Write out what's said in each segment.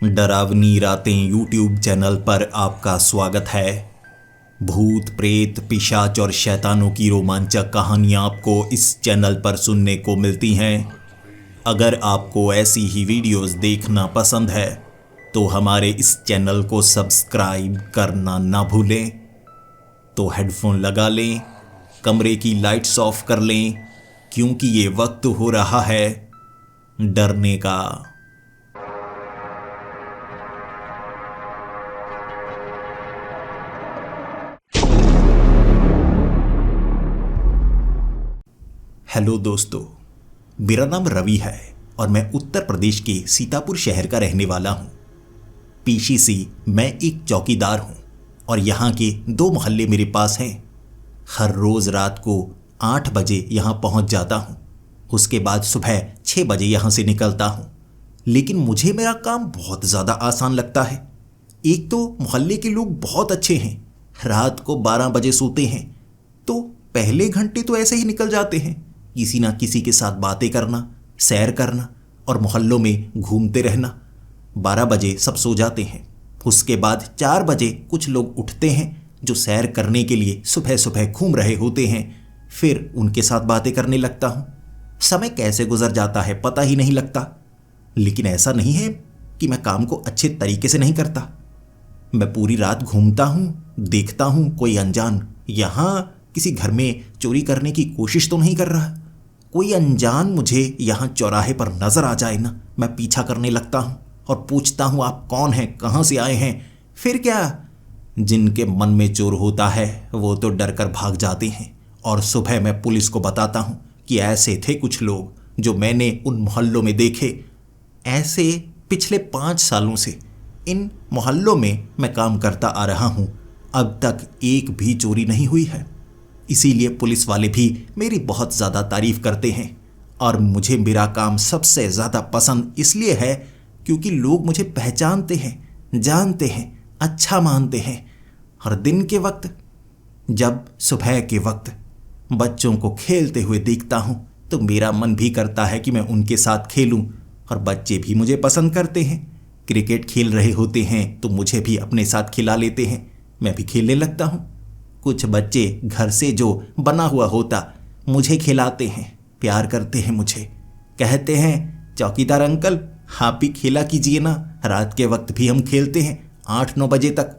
डरावनी रातें YouTube channel पर आपका स्वागत है। भूत प्रेत पिशाच और शैतानों की रोमांचक कहानियाँ आपको इस चैनल पर सुनने को मिलती हैं। अगर आपको ऐसी ही वीडियोस देखना पसंद है तो हमारे इस चैनल को सब्सक्राइब करना ना भूलें। तो हेडफोन लगा लें, कमरे की लाइट्स ऑफ कर लें, क्योंकि ये वक्त हो रहा है डरने का। हेलो दोस्तों, मेरा नाम रवि है और मैं उत्तर प्रदेश के सीतापुर शहर का रहने वाला हूँ। पेशे से मैं एक चौकीदार हूँ और यहाँ के 2 मोहल्ले मेरे पास हैं। हर रोज़ रात को 8 बजे यहाँ पहुँच जाता हूँ। उसके बाद सुबह 6 बजे यहाँ से निकलता हूँ। लेकिन मुझे मेरा काम बहुत ज़्यादा आसान लगता है। एक तो मोहल्ले के लोग बहुत अच्छे हैं। रात को 12 बजे सोते हैं तो पहले घंटे तो ऐसे ही निकल जाते हैं, किसी ना किसी के साथ बातें करना, सैर करना और मोहल्लों में घूमते रहना। 12 बजे सब सो जाते हैं। उसके बाद 4 बजे कुछ लोग उठते हैं जो सैर करने के लिए सुबह सुबह घूम रहे होते हैं। फिर उनके साथ बातें करने लगता हूँ। समय कैसे गुजर जाता है पता ही नहीं लगता। लेकिन ऐसा नहीं है कि मैं काम को अच्छे तरीके से नहीं करता। मैं पूरी रात घूमता हूँ, देखता हूँ कोई अनजान यहाँ किसी घर में चोरी करने की कोशिश तो नहीं कर रहा। कोई अनजान मुझे यहाँ चौराहे पर नजर आ जाए ना, मैं पीछा करने लगता हूँ और पूछता हूँ आप कौन हैं, कहाँ से आए हैं। फिर क्या, जिनके मन में चोर होता है वो तो डर कर भाग जाते हैं। और सुबह मैं पुलिस को बताता हूँ कि ऐसे थे कुछ लोग जो मैंने उन मोहल्लों में देखे। ऐसे पिछले 5 सालों से इन मोहल्लों में मैं काम करता आ रहा हूँ। अब तक एक भी चोरी नहीं हुई है। इसीलिए पुलिस वाले भी मेरी बहुत ज़्यादा तारीफ करते हैं। और मुझे मेरा काम सबसे ज़्यादा पसंद इसलिए है क्योंकि लोग मुझे पहचानते हैं, जानते हैं, अच्छा मानते हैं। और दिन के वक्त, जब सुबह के वक्त बच्चों को खेलते हुए देखता हूँ तो मेरा मन भी करता है कि मैं उनके साथ खेलूँ। और बच्चे भी मुझे पसंद करते हैं। क्रिकेट खेल रहे होते हैं तो मुझे भी अपने साथ खिला लेते हैं, मैं भी खेलने लगता हूँ। कुछ बच्चे घर से जो बना हुआ होता मुझे खिलाते हैं, प्यार करते हैं मुझे, कहते हैं चौकीदार अंकल आप भी खेला कीजिए ना, रात के वक्त भी हम खेलते हैं 8-9 बजे तक।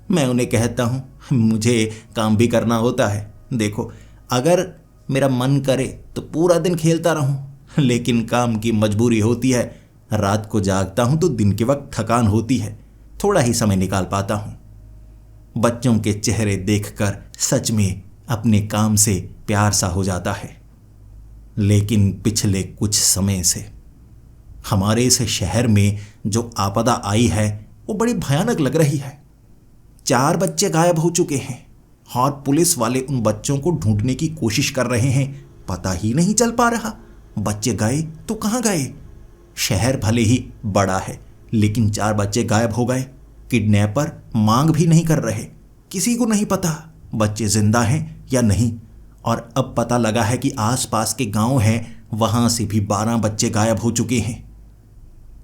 मैं उन्हें कहता हूँ मुझे काम भी करना होता है। देखो, अगर मेरा मन करे तो पूरा दिन खेलता रहूँ, लेकिन काम की मजबूरी होती है। रात को जागता हूँ तो दिन के वक्त थकान होती है, थोड़ा ही समय निकाल पाता हूँ। बच्चों के चेहरे देखकर सच में अपने काम से प्यार सा हो जाता है। लेकिन पिछले कुछ समय से हमारे इस शहर में जो आपदा आई है वो बड़ी भयानक लग रही है। 4 बच्चे गायब हो चुके हैं और पुलिस वाले उन बच्चों को ढूंढने की कोशिश कर रहे हैं। पता ही नहीं चल पा रहा बच्चे गए तो कहाँ गए। शहर भले ही बड़ा है लेकिन 4 बच्चे गायब हो गए। किडनैपर मांग भी नहीं कर रहे, किसी को नहीं पता बच्चे जिंदा हैं या नहीं। और अब पता लगा है कि आसपास के गांव हैं, वहां से भी 12 बच्चे गायब हो चुके हैं।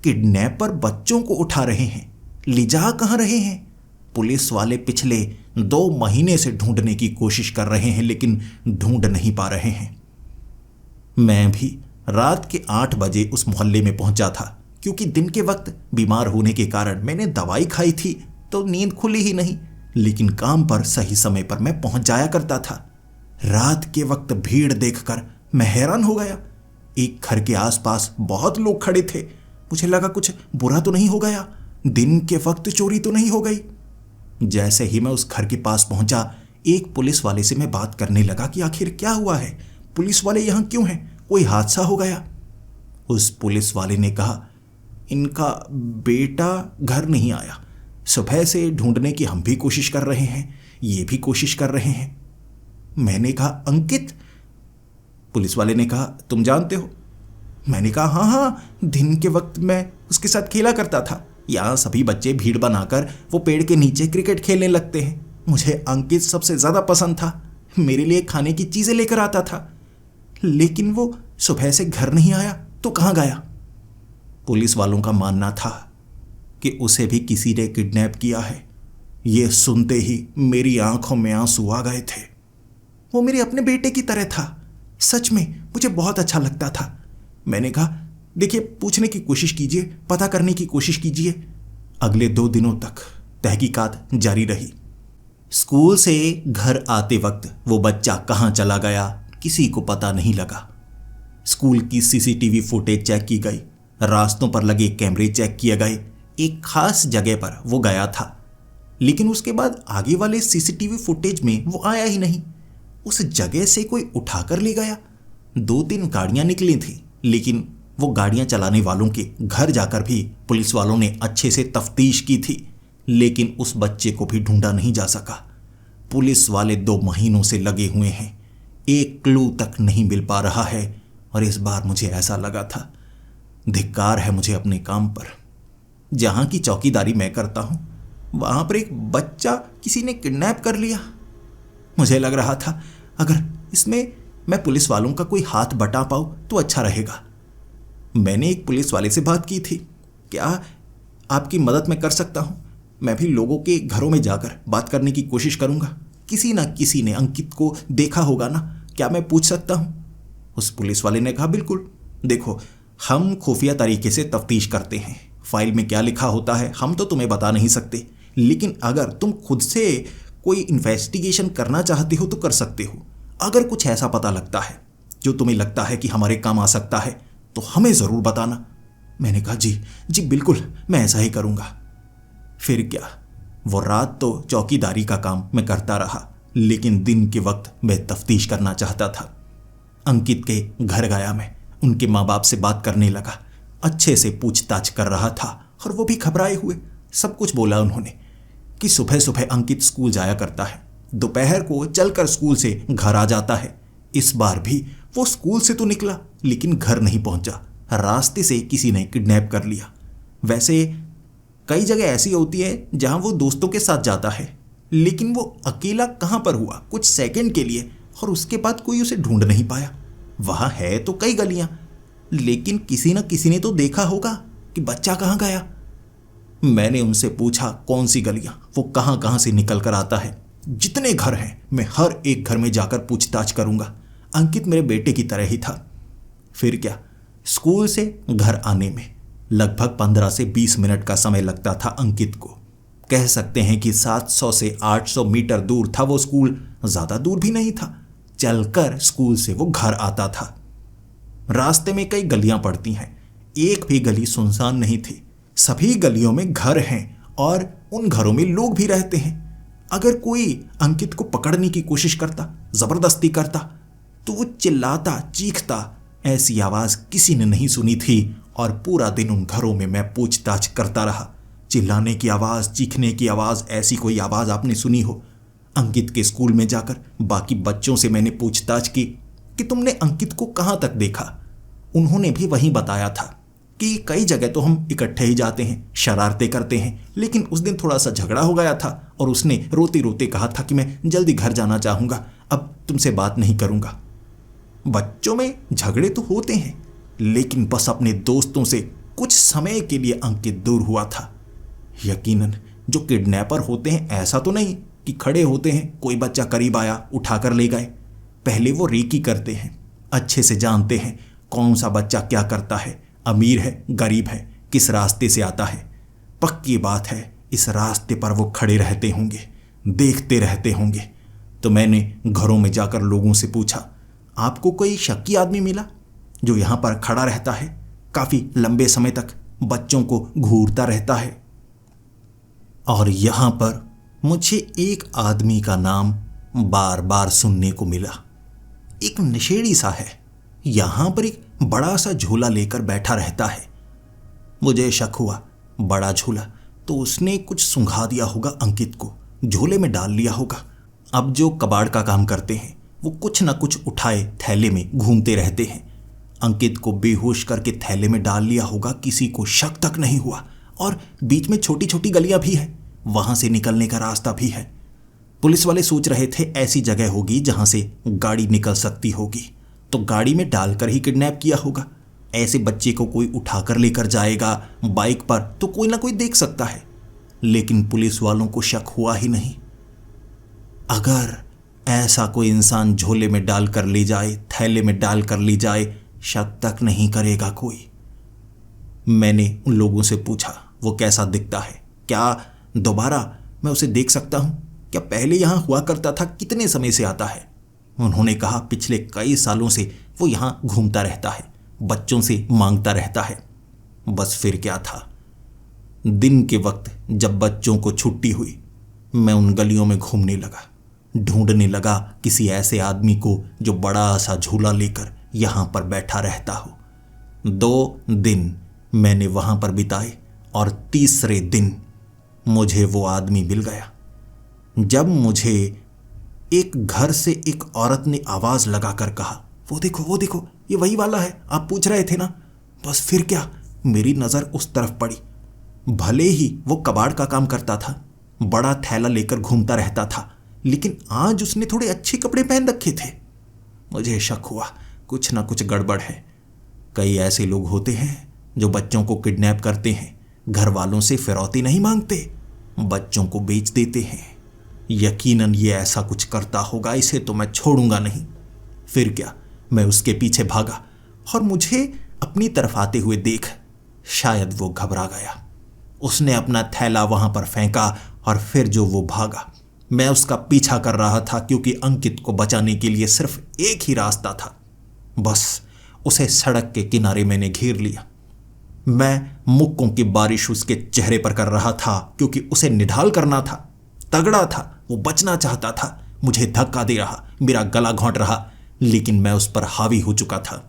किडनैपर बच्चों को उठा रहे हैं, ले जा कहाँ रहे हैं। पुलिस वाले पिछले 2 महीने से ढूंढने की कोशिश कर रहे हैं लेकिन ढूंढ नहीं पा रहे हैं। मैं भी रात के 8 बजे उस मोहल्ले में पहुंचा था क्योंकि दिन के वक्त बीमार होने के कारण मैंने दवाई खाई थी तो नींद खुली ही नहीं। लेकिन काम पर सही समय पर मैं पहुंच जाया करता था। रात के वक्त भीड़ देखकर मैं हैरान हो गया। एक घर के आसपास बहुत लोग खड़े थे। मुझे लगा कुछ बुरा तो नहीं हो गया, दिन के वक्त चोरी तो नहीं हो गई। जैसे ही मैं उस घर के पास पहुंचा, एक पुलिस वाले से मैं बात करने लगा कि आखिर क्या हुआ है, पुलिस वाले यहाँ क्यों हैं, कोई हादसा हो गया। उस पुलिस वाले ने कहा इनका बेटा घर नहीं आया, सुबह से ढूंढने की हम भी कोशिश कर रहे हैं, ये भी कोशिश कर रहे हैं। मैंने कहा अंकित? पुलिस वाले ने कहा तुम जानते हो? मैंने कहा हाँ हाँ, दिन के वक्त मैं उसके साथ खेला करता था। यहाँ सभी बच्चे भीड़ बनाकर वो पेड़ के नीचे क्रिकेट खेलने लगते हैं। मुझे अंकित सबसे ज़्यादा पसंद था, मेरे लिए खाने की चीज़ें लेकर आता था। लेकिन वो सुबह से घर नहीं आया तो कहाँ गया? पुलिस वालों का मानना था कि उसे भी किसी ने किडनैप किया है। ये सुनते ही मेरी आंखों में आंसू आ गए थे। वो मेरे अपने बेटे की तरह था। सच में मुझे बहुत अच्छा लगता था। मैंने कहा, देखिए, पूछने की कोशिश कीजिए, पता करने की कोशिश कीजिए। अगले 2 दिनों तक तहकीकात जारी रही। स्कूल से घर आते वक्त वो बच्चा कहाँ चला गया किसी को पता नहीं लगा। स्कूल की सीसीटीवी फुटेज चेक की गई, रास्तों पर लगे कैमरे चेक किए गए। एक खास जगह पर वो गया था, लेकिन उसके बाद आगे वाले सीसीटीवी फुटेज में वो आया ही नहीं। उस जगह से कोई उठाकर ले गया। 2-3 गाड़ियां निकली थी, लेकिन वो गाड़ियां चलाने वालों के घर जाकर भी पुलिस वालों ने अच्छे से तफ्तीश की थी, लेकिन उस बच्चे को भी ढूंढा नहीं जा सका। पुलिस वाले 2 महीनों से लगे हुए हैं, एक क्लू तक नहीं मिल पा रहा है। और इस बार मुझे ऐसा लगा था, धिक्कार है मुझे अपने काम पर। जहां की चौकीदारी मैं करता हूं, वहां पर एक बच्चा किसी ने किडनैप कर लिया। मुझे लग रहा था अगर इसमें मैं पुलिस वालों का कोई हाथ बटा पाऊं तो अच्छा रहेगा। मैंने एक पुलिस वाले से बात की थी, क्या आपकी मदद मैं कर सकता हूं? मैं भी लोगों के घरों में जाकर बात करने की कोशिश करूंगा। किसी ना किसी ने अंकित को देखा होगा ना, क्या मैं पूछ सकता हूं? उस पुलिस वाले ने कहा, बिल्कुल। देखो, हम खुफिया तरीके से तफ्तीश करते हैं। फाइल में क्या लिखा होता है हम तो तुम्हें बता नहीं सकते, लेकिन अगर तुम खुद से कोई इन्वेस्टिगेशन करना चाहते हो तो कर सकते हो। अगर कुछ ऐसा पता लगता है जो तुम्हें लगता है कि हमारे काम आ सकता है तो हमें ज़रूर बताना। मैंने कहा, जी जी बिल्कुल, मैं ऐसा ही करूँगा। फिर क्या, वो रात तो चौकीदारी का काम मैं करता रहा, लेकिन दिन के वक्त मैं तफ्तीश करना चाहता था। अंकित के घर गया मैं, उनके माँ बाप से बात करने लगा, अच्छे से पूछताछ कर रहा था और वो भी घबराए हुए। सब कुछ बोला उन्होंने कि सुबह सुबह अंकित स्कूल जाया करता है, दोपहर को चलकर स्कूल से घर आ जाता है। इस बार भी वो स्कूल से तो निकला लेकिन घर नहीं पहुंचा, रास्ते से किसी ने किडनैप कर लिया। वैसे कई जगह ऐसी होती है जहां वो दोस्तों के साथ जाता है, लेकिन वो अकेला कहां पर हुआ कुछ सेकंड के लिए, और उसके बाद कोई उसे ढूंढ नहीं पाया। वहां है तो कई गलियां, लेकिन किसी न किसी ने तो देखा होगा कि बच्चा कहां गया। मैंने उनसे पूछा कौन सी गलियां, वो कहां कहां से निकल कर आता है। जितने घर हैं मैं हर एक घर में जाकर पूछताछ करूंगा। अंकित मेरे बेटे की तरह ही था। फिर क्या, स्कूल से घर आने में लगभग 15 से 20 मिनट का समय लगता था अंकित को। कह सकते हैं कि 700 से 800 मीटर दूर था वो स्कूल, ज़्यादा दूर भी नहीं था। चलकर स्कूल से वो घर आता था। रास्ते में कई गलियां पड़ती हैं, एक भी गली सुनसान नहीं थी। सभी गलियों में घर हैं और उन घरों में लोग भी रहते हैं। अगर कोई अंकित को पकड़ने की कोशिश करता, ज़बरदस्ती करता, तो वो चिल्लाता, चीखता। ऐसी आवाज़ किसी ने नहीं सुनी थी और पूरा दिन उन घरों में मैं पूछताछ करता रहा। चिल्लाने की आवाज़, चीखने की आवाज़, ऐसी कोई आवाज़ आपने सुनी हो? अंकित के स्कूल में जाकर बाकी बच्चों से मैंने पूछताछ की कि तुमने अंकित को कहाँ तक देखा। उन्होंने भी वहीं बताया था कि कई जगह तो हम इकट्ठे ही जाते हैं, शरारतें करते हैं, लेकिन उस दिन थोड़ा सा झगड़ा हो गया था और उसने रोते रोते कहा था कि मैं जल्दी घर जाना चाहूँगा, अब तुमसे बात नहीं करूँगा। बच्चों में झगड़े तो होते हैं, लेकिन बस अपने दोस्तों से कुछ समय के लिए अंकित दूर हुआ था। यकीनन जो किडनैपर होते हैं ऐसा तो नहीं कि खड़े होते हैं, कोई बच्चा करीब आया उठाकर ले गए। पहले वो रेकी करते हैं, अच्छे से जानते हैं कौन सा बच्चा क्या करता है, अमीर है, गरीब है, किस रास्ते से आता है। पक्की बात है इस रास्ते पर वो खड़े रहते होंगे, देखते रहते होंगे। तो मैंने घरों में जाकर लोगों से पूछा, आपको कोई शक्की आदमी मिला जो यहाँ पर खड़ा रहता है, काफ़ी लंबे समय तक बच्चों को घूरता रहता है? और यहाँ पर मुझे एक आदमी का नाम बार बार सुनने को मिला। एक नशेड़ी सा है, यहाँ पर एक बड़ा सा झूला लेकर बैठा रहता है। मुझे शक हुआ, बड़ा झूला तो उसने कुछ सुंघा दिया होगा अंकित को, झूले में डाल लिया होगा। अब जो कबाड़ का काम करते हैं वो कुछ ना कुछ उठाए थैले में घूमते रहते हैं। अंकित को बेहोश करके थैले में डाल लिया होगा, किसी को शक तक नहीं हुआ। और बीच में छोटी छोटी गलियां भी है, वहां से निकलने का रास्ता भी है। पुलिस वाले सोच रहे थे ऐसी जगह होगी जहां से गाड़ी निकल सकती होगी, तो गाड़ी में डालकर ही किडनैप किया होगा। ऐसे बच्चे को कोई उठाकर लेकर जाएगा बाइक पर तो कोई ना कोई देख सकता है, लेकिन पुलिस वालों को शक हुआ ही नहीं। अगर ऐसा कोई इंसान झोले में डाल कर ले जाए, थैले में डाल कर ले जाए, शक तक नहीं करेगा कोई। मैंने उन लोगों से पूछा वो कैसा दिखता है, क्या दोबारा मैं उसे देख सकता हूं, क्या पहले यहां हुआ करता था, कितने समय से आता है। उन्होंने कहा पिछले कई सालों से वो यहां घूमता रहता है, बच्चों से मांगता रहता है। बस फिर क्या था, दिन के वक्त जब बच्चों को छुट्टी हुई मैं उन गलियों में घूमने लगा, ढूंढने लगा किसी ऐसे आदमी को जो बड़ा सा झूला लेकर यहां पर बैठा रहता हो। 2 दिन मैंने वहां पर बिताए और तीसरे दिन मुझे वो आदमी मिल गया। जब मुझे एक घर से एक औरत ने आवाज लगाकर कहा, वो देखो ये वही वाला है, आप पूछ रहे थे ना। बस फिर क्या, मेरी नजर उस तरफ पड़ी। भले ही वो कबाड़ का काम करता था, बड़ा थैला लेकर घूमता रहता था, लेकिन आज उसने थोड़े अच्छे कपड़े पहन रखे थे। मुझे शक हुआ कुछ ना कुछ गड़बड़ है। कई ऐसे लोग होते हैं जो बच्चों को किडनैप करते हैं, घर वालों से फिरौती नहीं मांगते, बच्चों को बेच देते हैं। यकीनन ये ऐसा कुछ करता होगा, इसे तो मैं छोड़ूंगा नहीं। फिर क्या, मैं उसके पीछे भागा और मुझे अपनी तरफ आते हुए देख शायद वो घबरा गया। उसने अपना थैला वहां पर फेंका और फिर जो वो भागा। मैं उसका पीछा कर रहा था क्योंकि अंकित को बचाने के लिए सिर्फ एक ही रास्ता था, बस उसे सड़क के किनारे मैंने घेर लिया। मैं मुक्कों की बारिश उसके चेहरे पर कर रहा था क्योंकि उसे निढाल करना था, तगड़ा था, वो बचना चाहता था, मुझे धक्का दे रहा, मेरा गला घोंट रहा, लेकिन मैं उस पर हावी हो चुका था।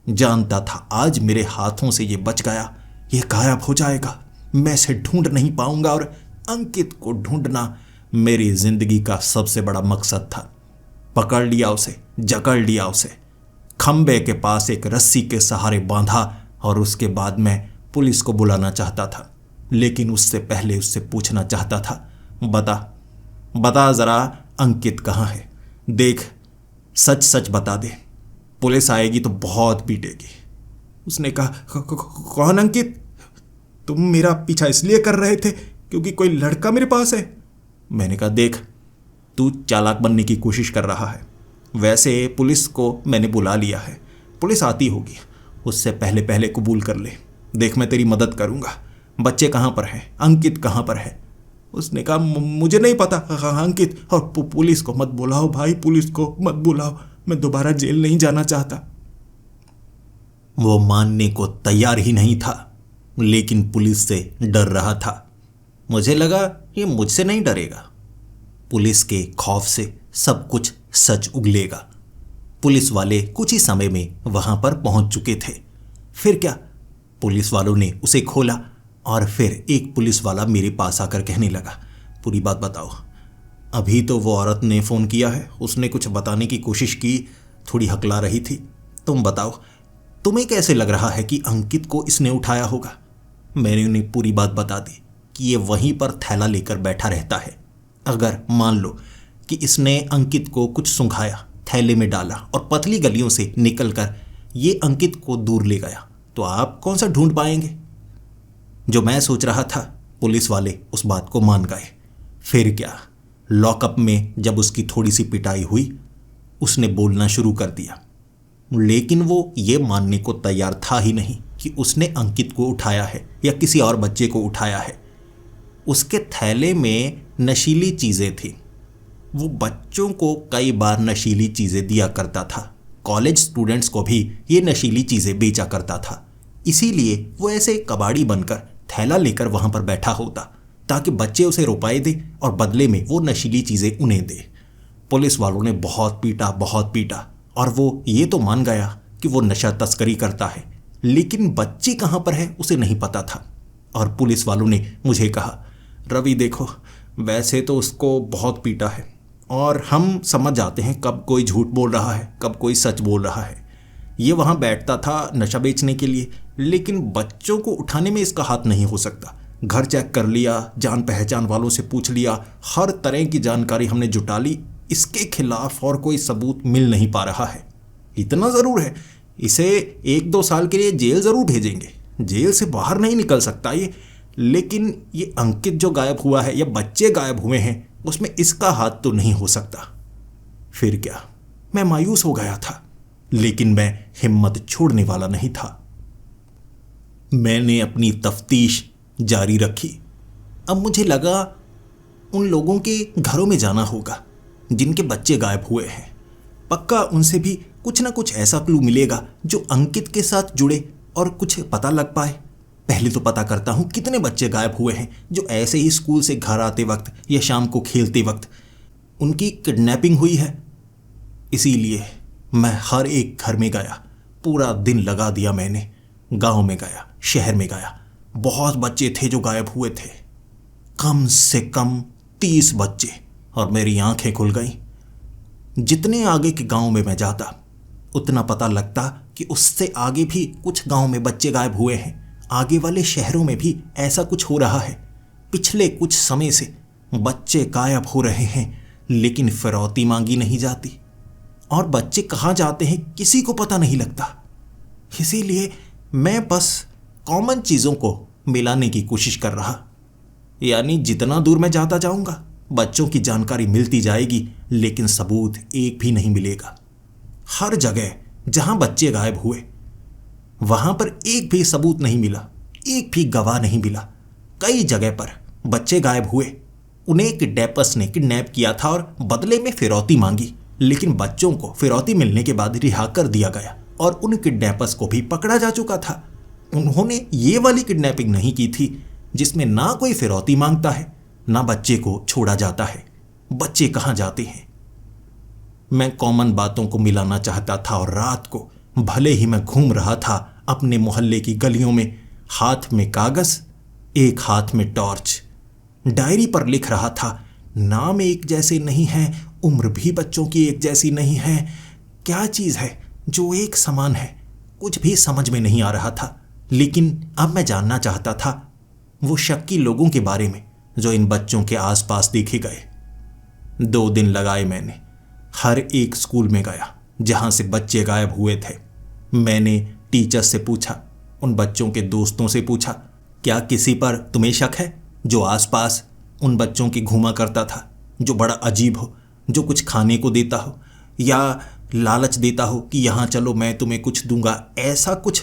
जानता था आज मेरे हाथों से ये बच गया, ये गायब हो जाएगा, मैं इसे ढूंढ नहीं पाऊंगा और अंकित को ढूंढना मेरी जिंदगी का सबसे बड़ा मकसद था। पकड़ लिया उसे, जकड़ लिया उसे, खंबे के पास एक रस्सी के सहारे बांधा और उसके बाद मैं पुलिस को बुलाना चाहता था, लेकिन उससे पहले उससे पूछना चाहता था, बता जरा अंकित कहाँ है, देख सच सच बता दे, पुलिस आएगी तो बहुत पीटेगी। उसने कहा, कौन अंकित? तुम मेरा पीछा इसलिए कर रहे थे क्योंकि कोई लड़का मेरे पास है? मैंने कहा, देख तू चालाक बनने की कोशिश कर रहा है, वैसे पुलिस को मैंने बुला लिया है, पुलिस आती होगी, उससे पहले पहले कबूल कर ले, देख मैं तेरी मदद करूंगा। बच्चे कहाँ पर हैं, अंकित कहाँ पर है? उसने कहा, मुझे नहीं पता अंकित, और पुलिस को मत बुलाओ भाई, पुलिस को मत बुलाओ, मैं दोबारा जेल नहीं जाना चाहता। वो मानने को तैयार ही नहीं था, लेकिन पुलिस से डर रहा था। मुझे लगा ये मुझसे नहीं डरेगा, पुलिस के खौफ से सब कुछ सच उगलेगा। पुलिस वाले कुछ ही समय में वहां पर पहुंच चुके थे। फिर क्या, पुलिस वालों ने उसे खोला और फिर एक पुलिस वाला मेरे पास आकर कहने लगा, पूरी बात बताओ। अभी तो वो औरत ने फ़ोन किया है, उसने कुछ बताने की कोशिश की, थोड़ी हकला रही थी, तुम बताओ तुम्हें कैसे लग रहा है कि अंकित को इसने उठाया होगा? मैंने उन्हें पूरी बात बता दी कि ये वहीं पर थैला लेकर बैठा रहता है। अगर मान लो कि इसने अंकित को कुछ सुंघाया, थैले में डाला और पतली गलियों से निकलकर ये अंकित को दूर ले गया, तो आप कौन सा ढूंढ पाएंगे? जो मैं सोच रहा था, पुलिस वाले उस बात को मान गए। फिर क्या, लॉकअप में जब उसकी थोड़ी सी पिटाई हुई, उसने बोलना शुरू कर दिया, लेकिन वो ये मानने को तैयार था ही नहीं कि उसने अंकित को उठाया है या किसी और बच्चे को उठाया है। उसके थैले में नशीली चीज़ें थी, वो बच्चों को कई बार नशीली चीज़ें दिया करता था, कॉलेज स्टूडेंट्स को भी ये नशीली चीज़ें बेचा करता था। इसीलिए वो ऐसे कबाड़ी बनकर थैला लेकर वहाँ पर बैठा होता ताकि बच्चे उसे रुपए दे और बदले में वो नशीली चीज़ें उन्हें दे। पुलिस वालों ने बहुत पीटा और वो ये तो मान गया कि वो नशा तस्करी करता है, लेकिन बच्चे कहाँ पर है उसे नहीं पता था। और पुलिस वालों ने मुझे कहा, रवि देखो, वैसे तो उसको बहुत पीटा है और हम समझ जाते हैं कब कोई झूठ बोल रहा है, कब कोई सच बोल रहा है। ये वहाँ बैठता था नशा बेचने के लिए, लेकिन बच्चों को उठाने में इसका हाथ नहीं हो सकता। घर चेक कर लिया, जान पहचान वालों से पूछ लिया, हर तरह की जानकारी हमने जुटा ली, इसके खिलाफ और कोई सबूत मिल नहीं पा रहा है। इतना ज़रूर है इसे 1-2 साल के लिए जेल ज़रूर भेजेंगे, जेल से बाहर नहीं निकल सकता ये, लेकिन ये अंकित जो गायब हुआ है या बच्चे गायब हुए हैं उसमें इसका हाथ तो नहीं हो सकता। फिर क्या, मैं मायूस हो गया था, लेकिन मैं हिम्मत छोड़ने वाला नहीं था। मैंने अपनी तफ्तीश जारी रखी। अब मुझे लगा उन लोगों के घरों में जाना होगा जिनके बच्चे गायब हुए हैं। पक्का उनसे भी कुछ ना कुछ ऐसा क्लू मिलेगा जो अंकित के साथ जुड़े और कुछ पता लग पाए। पहले तो पता करता हूँ कितने बच्चे गायब हुए हैं जो ऐसे ही स्कूल से घर आते वक्त या शाम को खेलते वक्त उनकी किडनैपिंग हुई है। इसीलिए मैं हर एक घर में गया, पूरा दिन लगा दिया मैंने। गांव में गया, शहर में गया, बहुत बच्चे थे जो गायब हुए थे, कम से कम 30 बच्चे, और मेरी आंखें खुल गईं। जितने आगे के गांव में मैं जाता उतना पता लगता कि उससे आगे भी कुछ गांव में बच्चे गायब हुए हैं। आगे वाले शहरों में भी ऐसा कुछ हो रहा है। पिछले कुछ समय से बच्चे गायब हो रहे हैं, लेकिन फिरौती मांगी नहीं जाती, और बच्चे कहाँ जाते हैं किसी को पता नहीं लगता। इसीलिए मैं बस कॉमन चीज़ों को मिलाने की कोशिश कर रहा, यानी जितना दूर मैं जाता जाऊंगा बच्चों की जानकारी मिलती जाएगी, लेकिन सबूत एक भी नहीं मिलेगा। हर जगह जहां बच्चे गायब हुए वहां पर एक भी सबूत नहीं मिला, एक भी गवाह नहीं मिला। कई जगह पर बच्चे गायब हुए, उन्हें किडनैपर्स ने किडनैप किया था और बदले में फिरौती मांगी, लेकिन बच्चों को फिरौती मिलने के बाद रिहा कर दिया गया और उन किडनैपर्स को भी पकड़ा जा चुका था। उन्होंने ये वाली किडनैपिंग नहीं की थी जिसमें ना कोई फिरौती मांगता है ना बच्चे को छोड़ा जाता है। बच्चे कहाँ जाते हैं? मैं कॉमन बातों को मिलाना चाहता था, और रात को भले ही मैं घूम रहा था अपने मोहल्ले की गलियों में, हाथ में कागज, एक हाथ में टॉर्च, डायरी पर लिख रहा था। नाम एक जैसे नहीं हैं, उम्र भी बच्चों की एक जैसी नहीं है। क्या चीज़ है जो एक समान है? कुछ भी समझ में नहीं आ रहा था, लेकिन अब मैं जानना चाहता था वो शक्की लोगों के बारे में जो इन बच्चों के आसपास देखे गए। 2 दिन लगाए मैंने, हर एक स्कूल में गया जहां से बच्चे गायब हुए थे। मैंने टीचर्स से पूछा, उन बच्चों के दोस्तों से पूछा, क्या किसी पर तुम्हें शक है जो आसपास उन बच्चों के घूमा करता था, जो बड़ा अजीब हो, जो कुछ खाने को देता हो या लालच देता हो कि यहाँ चलो मैं तुम्हें कुछ दूंगा, ऐसा कुछ?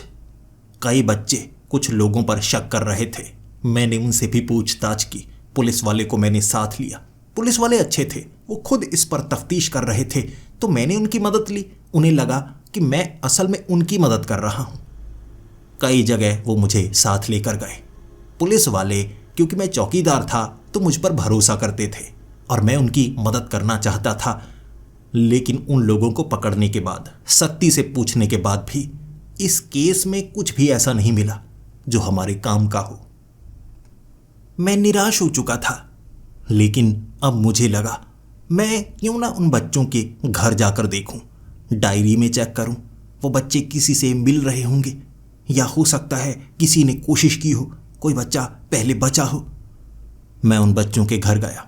कई बच्चे कुछ लोगों पर शक कर रहे थे। मैंने उनसे भी पूछताछ की। पुलिस वाले को मैंने साथ लिया। पुलिस वाले अच्छे थे, वो खुद इस पर तफ्तीश कर रहे थे, तो मैंने उनकी मदद ली। उन्हें लगा कि मैं असल में उनकी मदद कर रहा हूँ। कई जगह वो मुझे साथ लेकर गए। पुलिस वाले, क्योंकि मैं चौकीदार था, तो मुझ पर भरोसा करते थे और मैं उनकी मदद करना चाहता था। लेकिन उन लोगों को पकड़ने के बाद, सख्ती से पूछने के बाद भी इस केस में कुछ भी ऐसा नहीं मिला जो हमारे काम का हो। मैं निराश हो चुका था, लेकिन अब मुझे लगा मैं क्यों ना उन बच्चों के घर जाकर देखूं, डायरी में चेक करूं। वो बच्चे किसी से मिल रहे होंगे, या हो सकता है किसी ने कोशिश की हो, कोई बच्चा पहले बचा हो। मैं उन बच्चों के घर गया,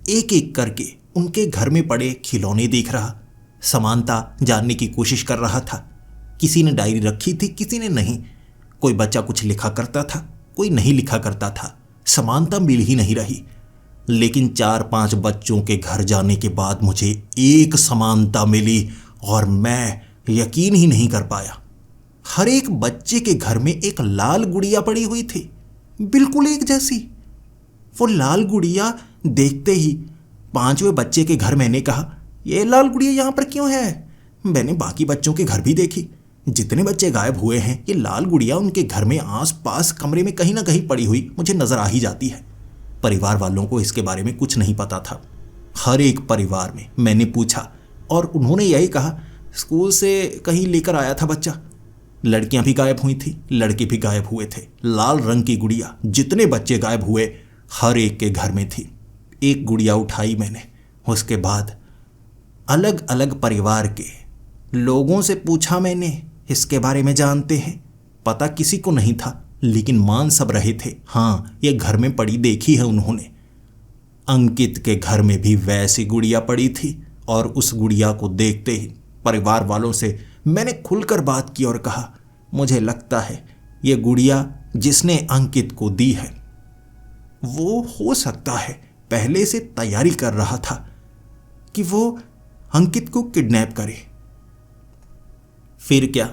एक एक करके उनके घर में पड़े खिलौने देख रहा, समानता जानने की कोशिश कर रहा था। किसी ने डायरी रखी थी, किसी ने नहीं। कोई बच्चा कुछ लिखा करता था, कोई नहीं लिखा करता था। समानता मिल ही नहीं रही। लेकिन 4-5 बच्चों के घर जाने के बाद मुझे एक समानता मिली और मैं यकीन ही नहीं कर पाया। हर एक बच्चे के घर में एक लाल गुड़िया पड़ी हुई थी, बिल्कुल एक जैसी। वो लाल गुड़िया देखते ही 5वें बच्चे के घर मैंने कहा, ये लाल गुड़िया यहाँ पर क्यों है? मैंने बाकी बच्चों के घर भी देखी, जितने बच्चे गायब हुए हैं ये लाल गुड़िया उनके घर में आस-पास कमरे में कहीं ना कहीं पड़ी हुई मुझे नजर आ ही जाती है। परिवार वालों को इसके बारे में कुछ नहीं पता था। हर एक परिवार में मैंने पूछा और उन्होंने यही कहा, स्कूल से कहीं लेकर आया था बच्चा। लड़कियां भी गायब हुई थी, लड़के भी गायब हुए थे। लाल रंग की गुड़िया जितने बच्चे गायब हुए हर एक के घर में थी। एक गुड़िया उठाई मैंने, उसके बाद अलग अलग परिवार के लोगों से पूछा मैंने, इसके बारे में जानते हैं? पता किसी को नहीं था, लेकिन मान सब रहे थे, हाँ ये घर में पड़ी देखी है उन्होंने। अंकित के घर में भी वैसी गुड़िया पड़ी थी और उस गुड़िया को देखते ही परिवार वालों से मैंने खुलकर बात की और कहा, मुझे लगता है ये गुड़िया जिसने अंकित को दी है वो हो सकता है पहले से तैयारी कर रहा था कि वो अंकित को किडनैप करे। फिर क्या,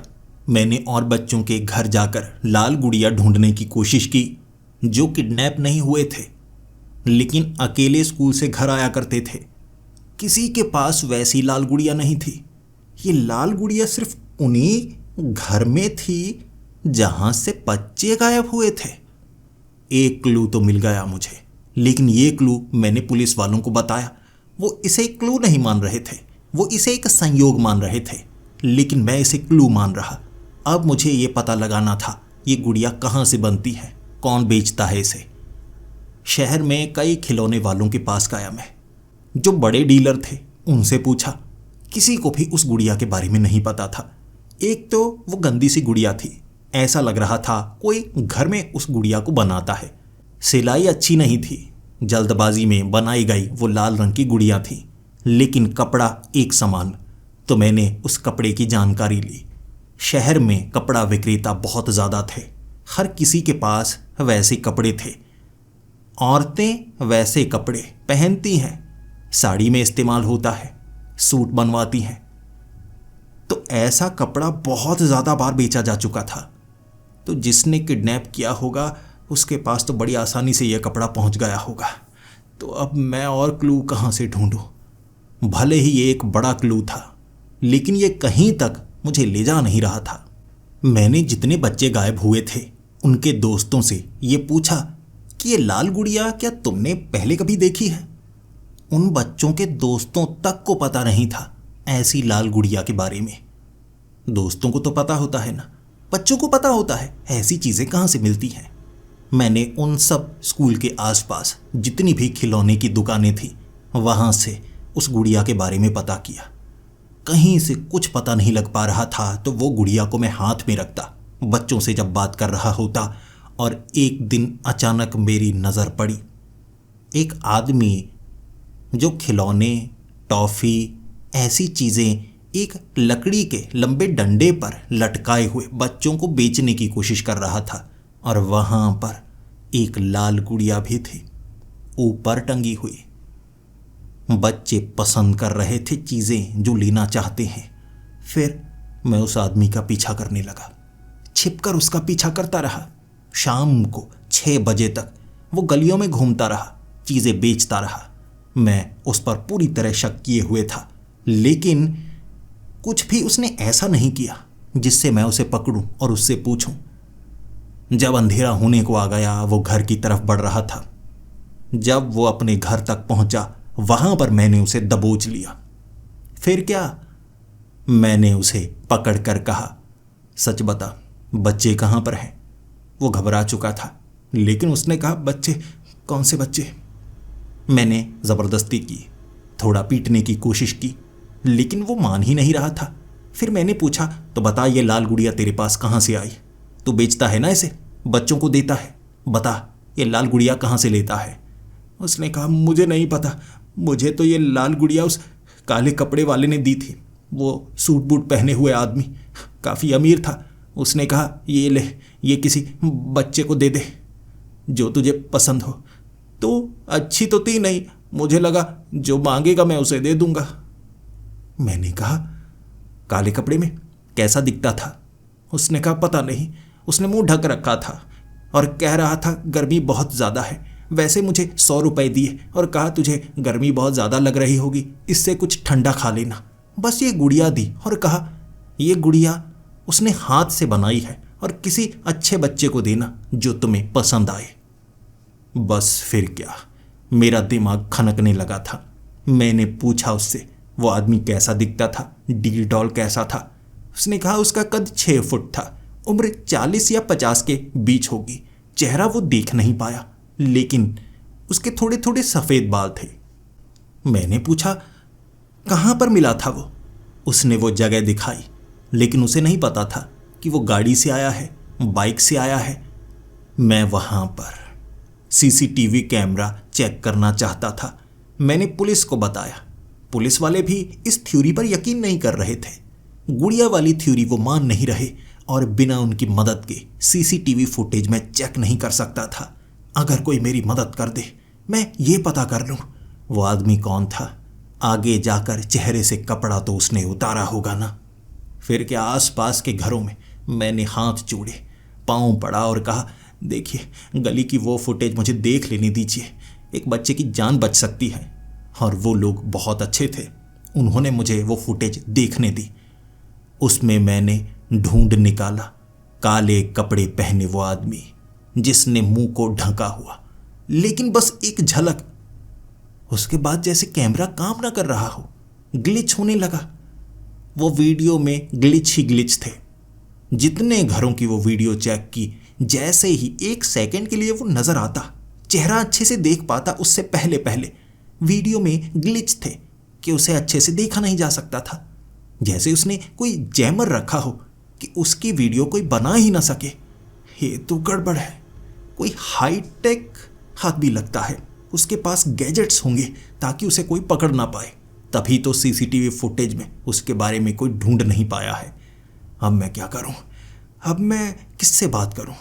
मैंने और बच्चों के घर जाकर लाल गुड़िया ढूंढने की कोशिश की जो किडनैप नहीं हुए थे लेकिन अकेले स्कूल से घर आया करते थे। किसी के पास वैसी लाल गुड़िया नहीं थी। ये लाल गुड़िया सिर्फ उन्हीं घर में थी जहां से बच्चे गायब हुए थे। एक क्लू तो मिल गया मुझे, लेकिन ये क्लू मैंने पुलिस वालों को बताया। वो इसे एक क्लू नहीं मान रहे थे, वो इसे एक संयोग मान रहे थे, लेकिन मैं इसे क्लू मान रहा। अब मुझे ये पता लगाना था ये गुड़िया कहाँ से बनती है, कौन बेचता है इसे। शहर में कई खिलौने वालों के पास गया मैं, जो बड़े डीलर थे उनसे पूछा। किसी को भी उस गुड़िया के बारे में नहीं पता था। एक तो वो गंदी सी गुड़िया थी, ऐसा लग रहा था कोई घर में उस गुड़िया को बनाता है। सिलाई अच्छी नहीं थी, जल्दबाजी में बनाई गई वो लाल रंग की गुड़िया थी, लेकिन कपड़ा एक समान। तो मैंने उस कपड़े की जानकारी ली। शहर में कपड़ा विक्रेता बहुत ज़्यादा थे, हर किसी के पास वैसे कपड़े थे। औरतें वैसे कपड़े पहनती हैं, साड़ी में इस्तेमाल होता है, सूट बनवाती हैं। तो ऐसा कपड़ा बहुत ज़्यादा बार बेचा जा चुका था। तो जिसने किडनैप किया होगा उसके पास तो बड़ी आसानी से यह कपड़ा पहुंच गया होगा। तो अब मैं और क्लू कहाँ से ढूंढूं? भले ही ये एक बड़ा क्लू था, लेकिन ये कहीं तक मुझे ले जा नहीं रहा था। मैंने जितने बच्चे गायब हुए थे उनके दोस्तों से ये पूछा कि ये लाल गुड़िया क्या तुमने पहले कभी देखी है? उन बच्चों के दोस्तों तक को पता नहीं था ऐसी लाल गुड़िया के बारे में। दोस्तों को तो पता होता है ना, बच्चों को पता होता है ऐसी चीज़ें कहाँ से मिलती हैं। मैंने उन सब स्कूल के आसपास जितनी भी खिलौने की दुकानें थी वहाँ से उस गुड़िया के बारे में पता किया। कहीं से कुछ पता नहीं लग पा रहा था। तो वो गुड़िया को मैं हाथ में रखता, बच्चों से जब बात कर रहा होता, और एक दिन अचानक मेरी नज़र पड़ी। एक आदमी जो खिलौने, टॉफ़ी, ऐसी चीज़ें एक लकड़ी के लंबे डंडे पर लटकाए हुए बच्चों को बेचने की कोशिश कर रहा था, और वहाँ पर एक लाल गुड़िया भी थी ऊपर टंगी हुई। बच्चे पसंद कर रहे थे चीज़ें जो लेना चाहते हैं। फिर मैं उस आदमी का पीछा करने लगा, छिपकर उसका पीछा करता रहा। शाम को 6 बजे तक वो गलियों में घूमता रहा, चीज़ें बेचता रहा। मैं उस पर पूरी तरह शक किए हुए था, लेकिन कुछ भी उसने ऐसा नहीं किया जिससे मैं उसे पकड़ूं और उससे पूछूं। जब अंधेरा होने को आ गया वो घर की तरफ बढ़ रहा था। जब वो अपने घर तक पहुंचा वहां पर मैंने उसे दबोच लिया। फिर क्या, मैंने उसे पकड़कर कहा, सच बता बच्चे कहाँ पर हैं? वो घबरा चुका था, लेकिन उसने कहा, बच्चे? कौन से बच्चे? मैंने ज़बरदस्ती की, थोड़ा पीटने की कोशिश की, लेकिन वो मान ही नहीं रहा था। फिर मैंने पूछा, तो बता ये लाल गुड़िया तेरे पास कहाँ से आई? तू बेचता है ना इसे, बच्चों को देता है, बता ये लाल गुड़िया कहाँ से लेता है? उसने कहा, मुझे नहीं पता, मुझे तो ये लाल गुड़िया उस काले कपड़े वाले ने दी थी। वो सूट बूट पहने हुए आदमी काफ़ी अमीर था। उसने कहा, ये ले, ये किसी बच्चे को दे दे जो तुझे पसंद हो। तो अच्छी तो थी नहीं, मुझे लगा जो मांगेगा मैं उसे दे दूंगा। मैंने कहा, काले कपड़े में कैसा दिखता था? उसने कहा, पता नहीं, उसने मुंह ढक रखा था और कह रहा था गर्मी बहुत ज़्यादा है। वैसे मुझे 100 रुपए दिए और कहा, तुझे गर्मी बहुत ज़्यादा लग रही होगी, इससे कुछ ठंडा खा लेना। बस ये गुड़िया दी और कहा, ये गुड़िया उसने हाथ से बनाई है और किसी अच्छे बच्चे को देना जो तुम्हें पसंद आए। बस फिर क्या, मेरा दिमाग खनकने लगा था। मैंने पूछा उससे वो आदमी कैसा दिखता था, डील डॉल कैसा था? उसने कहा, उसका कद 6 फुट था, उम्र 40 या 50 के बीच होगी। चेहरा वो देख नहीं पाया, लेकिन उसके थोड़े थोड़े सफ़ेद बाल थे। मैंने पूछा, कहाँ पर मिला था वो? उसने वो जगह दिखाई, लेकिन उसे नहीं पता था कि वो गाड़ी से आया है, बाइक से आया है। मैं वहाँ पर सीसीटीवी कैमरा चेक करना चाहता था। मैंने पुलिस को बताया। पुलिस वाले भी इस थ्योरी पर यकीन नहीं कर रहे थे। गुड़िया वाली थ्योरी वो मान नहीं रहे और बिना उनकी मदद के सीसीटीवी फुटेज में चेक नहीं कर सकता था। अगर कोई मेरी मदद कर दे, मैं ये पता कर लूं वो आदमी कौन था। आगे जाकर चेहरे से कपड़ा तो उसने उतारा होगा ना। फिर क्या आसपास के घरों में मैंने हाथ जोड़े, पांव पड़ा और कहा, देखिए गली की वो फुटेज मुझे देख लेने दीजिए, एक बच्चे की जान बच सकती है। और वो लोग बहुत अच्छे थे, उन्होंने मुझे वो फुटेज देखने दी। उसमें मैंने ढूंढ निकाला काले कपड़े पहने वो आदमी जिसने मुंह को ढका हुआ, लेकिन बस एक झलक। उसके बाद जैसे कैमरा काम ना कर रहा हो, ग्लिच होने लगा। वो वीडियो में ग्लिच ही ग्लिच थे। जितने घरों की वो वीडियो चेक की, जैसे ही 1 सेकंड के लिए वो नजर आता, चेहरा अच्छे से देख पाता, उससे पहले पहले वीडियो में ग्लिच थे कि उसे अच्छे से देखा नहीं जा सकता था। जैसे उसने कोई जैमर रखा हो कि उसकी वीडियो कोई बना ही ना सके। ये तो गड़बड़ है। कोई हाईटेक आदमी लगता है, उसके पास गैजेट्स होंगे ताकि उसे कोई पकड़ ना पाए, तभी तो सीसीटीवी फुटेज में उसके बारे में कोई ढूंढ नहीं पाया है। अब मैं क्या करूं? अब मैं किससे बात करूं?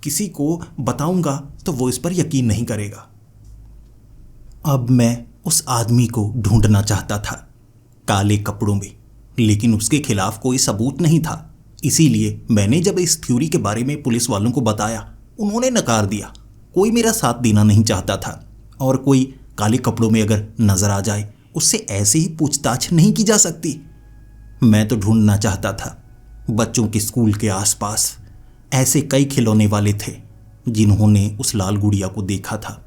किसी को बताऊंगा तो वो इस पर यकीन नहीं करेगा। अब मैं उस आदमी को ढूंढना चाहता था काले कपड़ों में, लेकिन उसके खिलाफ कोई सबूत नहीं था। इसीलिए मैंने जब इस थ्योरी के बारे में पुलिस वालों को बताया, उन्होंने नकार दिया। कोई मेरा साथ देना नहीं चाहता था, और कोई काले कपड़ों में अगर नजर आ जाए उससे ऐसे ही पूछताछ नहीं की जा सकती। मैं तो ढूंढना चाहता था बच्चों के स्कूल के आसपास ऐसे कई खिलौने वाले थे जिन्होंने उस लाल गुड़िया को देखा था।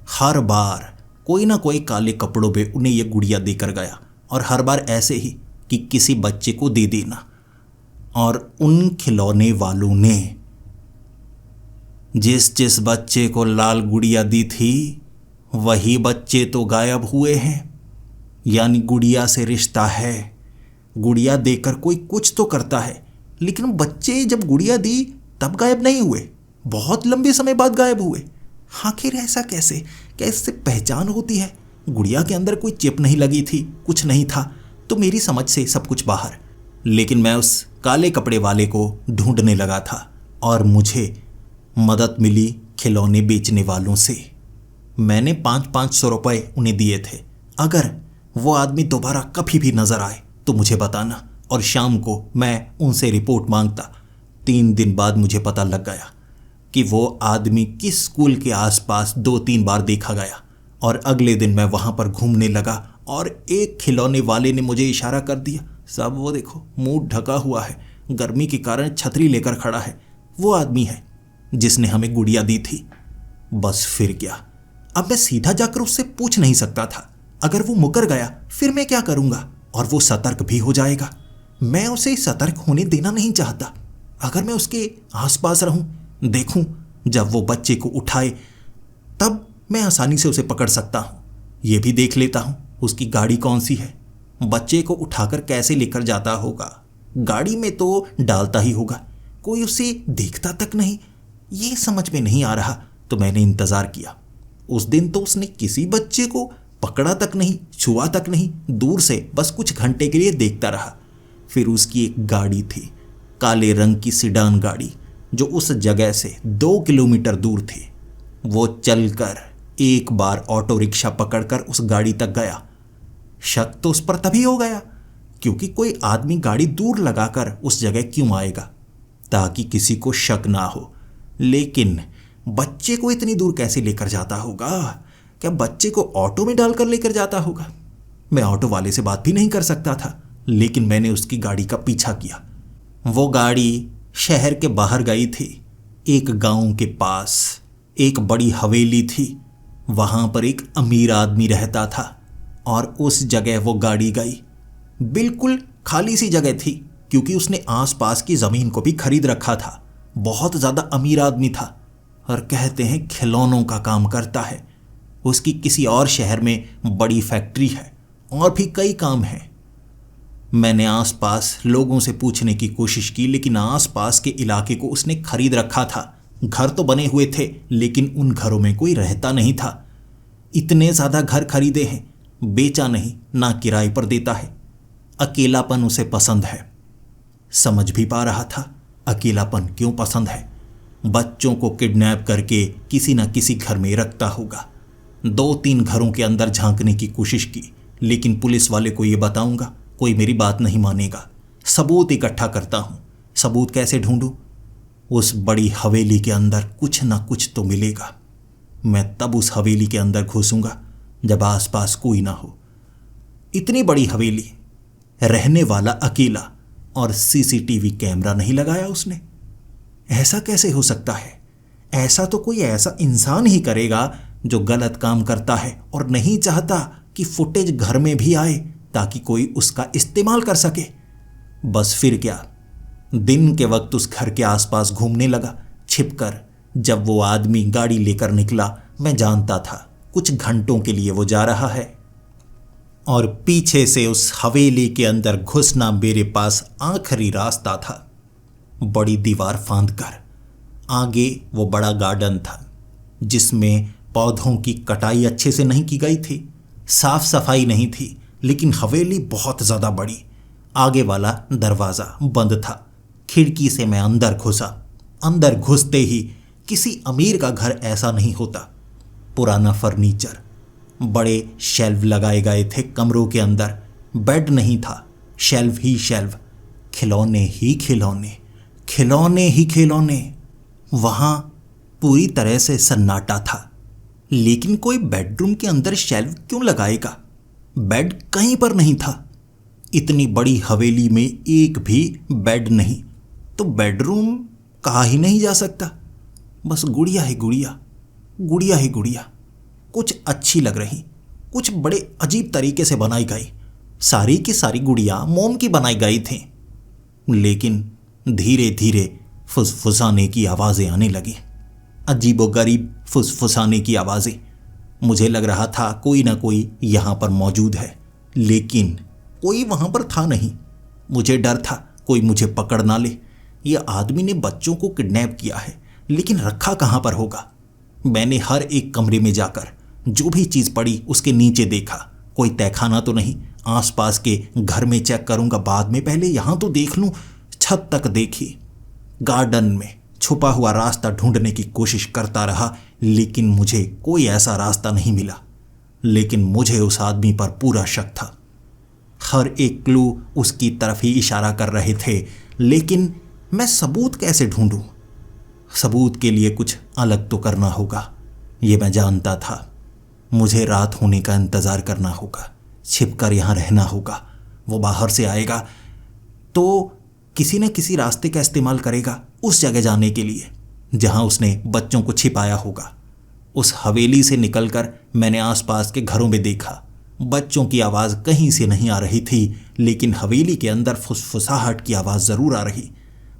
हर बार कोई ना कोई काले कपड़ों में उन्हें यह गुड़िया देकर गया, और हर बार ऐसे ही कि किसी बच्चे को दे देना। और उन खिलौने वालों ने जिस जिस बच्चे को लाल गुड़िया दी थी, वही बच्चे तो गायब हुए हैं। यानी गुड़िया से रिश्ता है। गुड़िया देकर कोई कुछ तो करता है, लेकिन बच्चे जब गुड़िया दी तब गायब नहीं हुए, बहुत लंबे समय बाद गायब हुए। आखिर ऐसा कैसे? क्या इससे पहचान होती है? गुड़िया के अंदर कोई चिप नहीं लगी थी, कुछ नहीं था, तो मेरी समझ से सब कुछ बाहर। लेकिन मैं उस काले कपड़े वाले को ढूंढने लगा था, और मुझे मदद मिली खिलौने बेचने वालों से। मैंने 500-500 रुपए उन्हें दिए थे। अगर वो आदमी दोबारा कभी भी नजर आए तो मुझे बताना, और शाम को मैं उनसे रिपोर्ट मांगता। 3 दिन बाद मुझे पता लग गया कि वो आदमी किस स्कूल के आसपास 2-3 बार देखा गया, और अगले दिन मैं वहां पर घूमने लगा और एक खिलौने वाले ने मुझे इशारा कर दिया। सब वो देखो, मुंह ढका हुआ है, गर्मी के कारण छतरी लेकर खड़ा है। वो आदमी है जिसने हमें गुड़िया दी थी। बस फिर क्या, अब मैं सीधा जाकर उससे पूछ नहीं सकता था। अगर वो मुकर गया फिर मैं क्या करूंगा, और वो सतर्क भी हो जाएगा। मैं उसे सतर्क होने देना नहीं चाहता। अगर मैं उसके आसपास रहूं, देखूं, जब वो बच्चे को उठाए तब मैं आसानी से उसे पकड़ सकता हूं। ये भी देख लेता हूं उसकी गाड़ी कौन सी है, बच्चे को उठाकर कैसे लेकर जाता होगा। गाड़ी में तो डालता ही होगा, कोई उसे देखता तक नहीं। ये समझ में नहीं आ रहा, तो मैंने इंतजार किया। उस दिन तो उसने किसी बच्चे को पकड़ा तक नहीं, छुआ तक नहीं, दूर से बस कुछ घंटे के लिए देखता रहा। फिर उसकी एक गाड़ी थी, काले रंग की सिडान गाड़ी, जो उस जगह से 2 किलोमीटर दूर थी। वो चलकर एक बार ऑटो रिक्शा पकड़कर उस गाड़ी तक गया। शक तो उस पर तभी हो गया क्योंकि कोई आदमी गाड़ी दूर लगाकर उस जगह क्यों आएगा, ताकि किसी को शक ना हो। लेकिन बच्चे को इतनी दूर कैसे लेकर जाता होगा? क्या बच्चे को ऑटो में डालकर लेकर जाता होगा? मैं ऑटो वाले से बात भी नहीं कर सकता था, लेकिन मैंने उसकी गाड़ी का पीछा किया। वो गाड़ी शहर के बाहर गई थी। एक गांव के पास एक बड़ी हवेली थी, वहां पर एक अमीर आदमी रहता था, और उस जगह वो गाड़ी गई। बिल्कुल खाली सी जगह थी, क्योंकि उसने आसपास की जमीन को भी खरीद रखा था। बहुत ज्यादा अमीर आदमी था, और कहते हैं खिलौनों का काम करता है। उसकी किसी और शहर में बड़ी फैक्ट्री है, और भी कई काम हैं। मैंने आसपास लोगों से पूछने की कोशिश की, लेकिन आसपास के इलाके को उसने खरीद रखा था। घर तो बने हुए थे, लेकिन उन घरों में कोई रहता नहीं था। इतने ज़्यादा घर खरीदे हैं, बेचा नहीं, ना किराए पर देता है। अकेलापन उसे पसंद है। समझ भी पा रहा था अकेलापन क्यों पसंद है। बच्चों को किडनैप करके किसी न किसी घर में रखता होगा। 2-3 घरों के अंदर झांकने की कोशिश की, लेकिन पुलिस वाले को ये बताऊंगा, कोई मेरी बात नहीं मानेगा। सबूत इकट्ठा करता हूं। सबूत कैसे ढूंढूं? उस बड़ी हवेली के अंदर कुछ ना कुछ तो मिलेगा। मैं तब उस हवेली के अंदर घुसूंगा जब आसपास कोई ना हो। इतनी बड़ी हवेली, रहने वाला अकेला, और सीसीटीवी कैमरा नहीं लगाया उसने। ऐसा कैसे हो सकता है? ऐसा तो कोई ऐसा इंसान ही करेगा जो गलत काम करता है और नहीं चाहता कि फुटेज घर में भी आए ताकि कोई उसका इस्तेमाल कर सके। बस फिर क्या, दिन के वक्त उस घर के आसपास घूमने लगा छिपकर। जब वो आदमी गाड़ी लेकर निकला, मैं जानता था कुछ घंटों के लिए वो जा रहा है, और पीछे से उस हवेली के अंदर घुसना मेरे पास आखिरी रास्ता था। बड़ी दीवार फांदकर आगे वो बड़ा गार्डन था जिसमें पौधों की कटाई अच्छे से नहीं की गई थी, साफ सफाई नहीं थी, लेकिन हवेली बहुत ज़्यादा बड़ी। आगे वाला दरवाज़ा बंद था। खिड़की से मैं अंदर घुसा। अंदर घुसते ही किसी अमीर का घर ऐसा नहीं होता। पुराना फर्नीचर, बड़े शेल्फ लगाए गए थे कमरों के अंदर। बेड नहीं था, शेल्फ ही शेल्फ, खिलौने ही खिलौने, खिलौने ही खिलौने। वहाँ पूरी तरह से सन्नाटा था। लेकिन कोई बेडरूम के अंदर शेल्फ क्यों लगाएगा? बेड कहीं पर नहीं था। इतनी बड़ी हवेली में एक भी बेड नहीं, तो बेडरूम कहा ही नहीं जा सकता। बस गुड़िया ही गुड़िया, गुड़िया ही गुड़िया। कुछ अच्छी लग रही, कुछ बड़े अजीब तरीके से बनाई गई। सारी की सारी गुड़िया मोम की बनाई गई थी। लेकिन धीरे धीरे फुसफुसाने की आवाज़ें आने लगी, अजीबोगरीब फुसफुसाने की आवाज़ें। मुझे लग रहा था कोई ना कोई यहाँ पर मौजूद है, लेकिन कोई वहाँ पर था नहीं। मुझे डर था कोई मुझे पकड़ ना ले। ये आदमी ने बच्चों को किडनैप किया है, लेकिन रखा कहाँ पर होगा? मैंने हर एक कमरे में जाकर जो भी चीज़ पड़ी उसके नीचे देखा, कोई तहखाना तो नहीं। आसपास के घर में चेक करूँगा बाद में, पहले यहाँ तो देख लूँ। छत तक देखी, गार्डन में छुपा हुआ रास्ता ढूंढने की कोशिश करता रहा, लेकिन मुझे कोई ऐसा रास्ता नहीं मिला। लेकिन मुझे उस आदमी पर पूरा शक था। हर एक क्लू उसकी तरफ ही इशारा कर रहे थे, लेकिन मैं सबूत कैसे ढूंढूं? सबूत के लिए कुछ अलग तो करना होगा, ये मैं जानता था। मुझे रात होने का इंतज़ार करना होगा, छिपकर यहाँ रहना होगा। वो बाहर से आएगा तो किसी न किसी रास्ते का इस्तेमाल करेगा उस जगह जाने के लिए जहाँ उसने बच्चों को छिपाया होगा। उस हवेली से निकलकर मैंने आसपास के घरों में देखा। बच्चों की आवाज़ कहीं से नहीं आ रही थी, लेकिन हवेली के अंदर फुसफुसाहट की आवाज़ ज़रूर आ रही।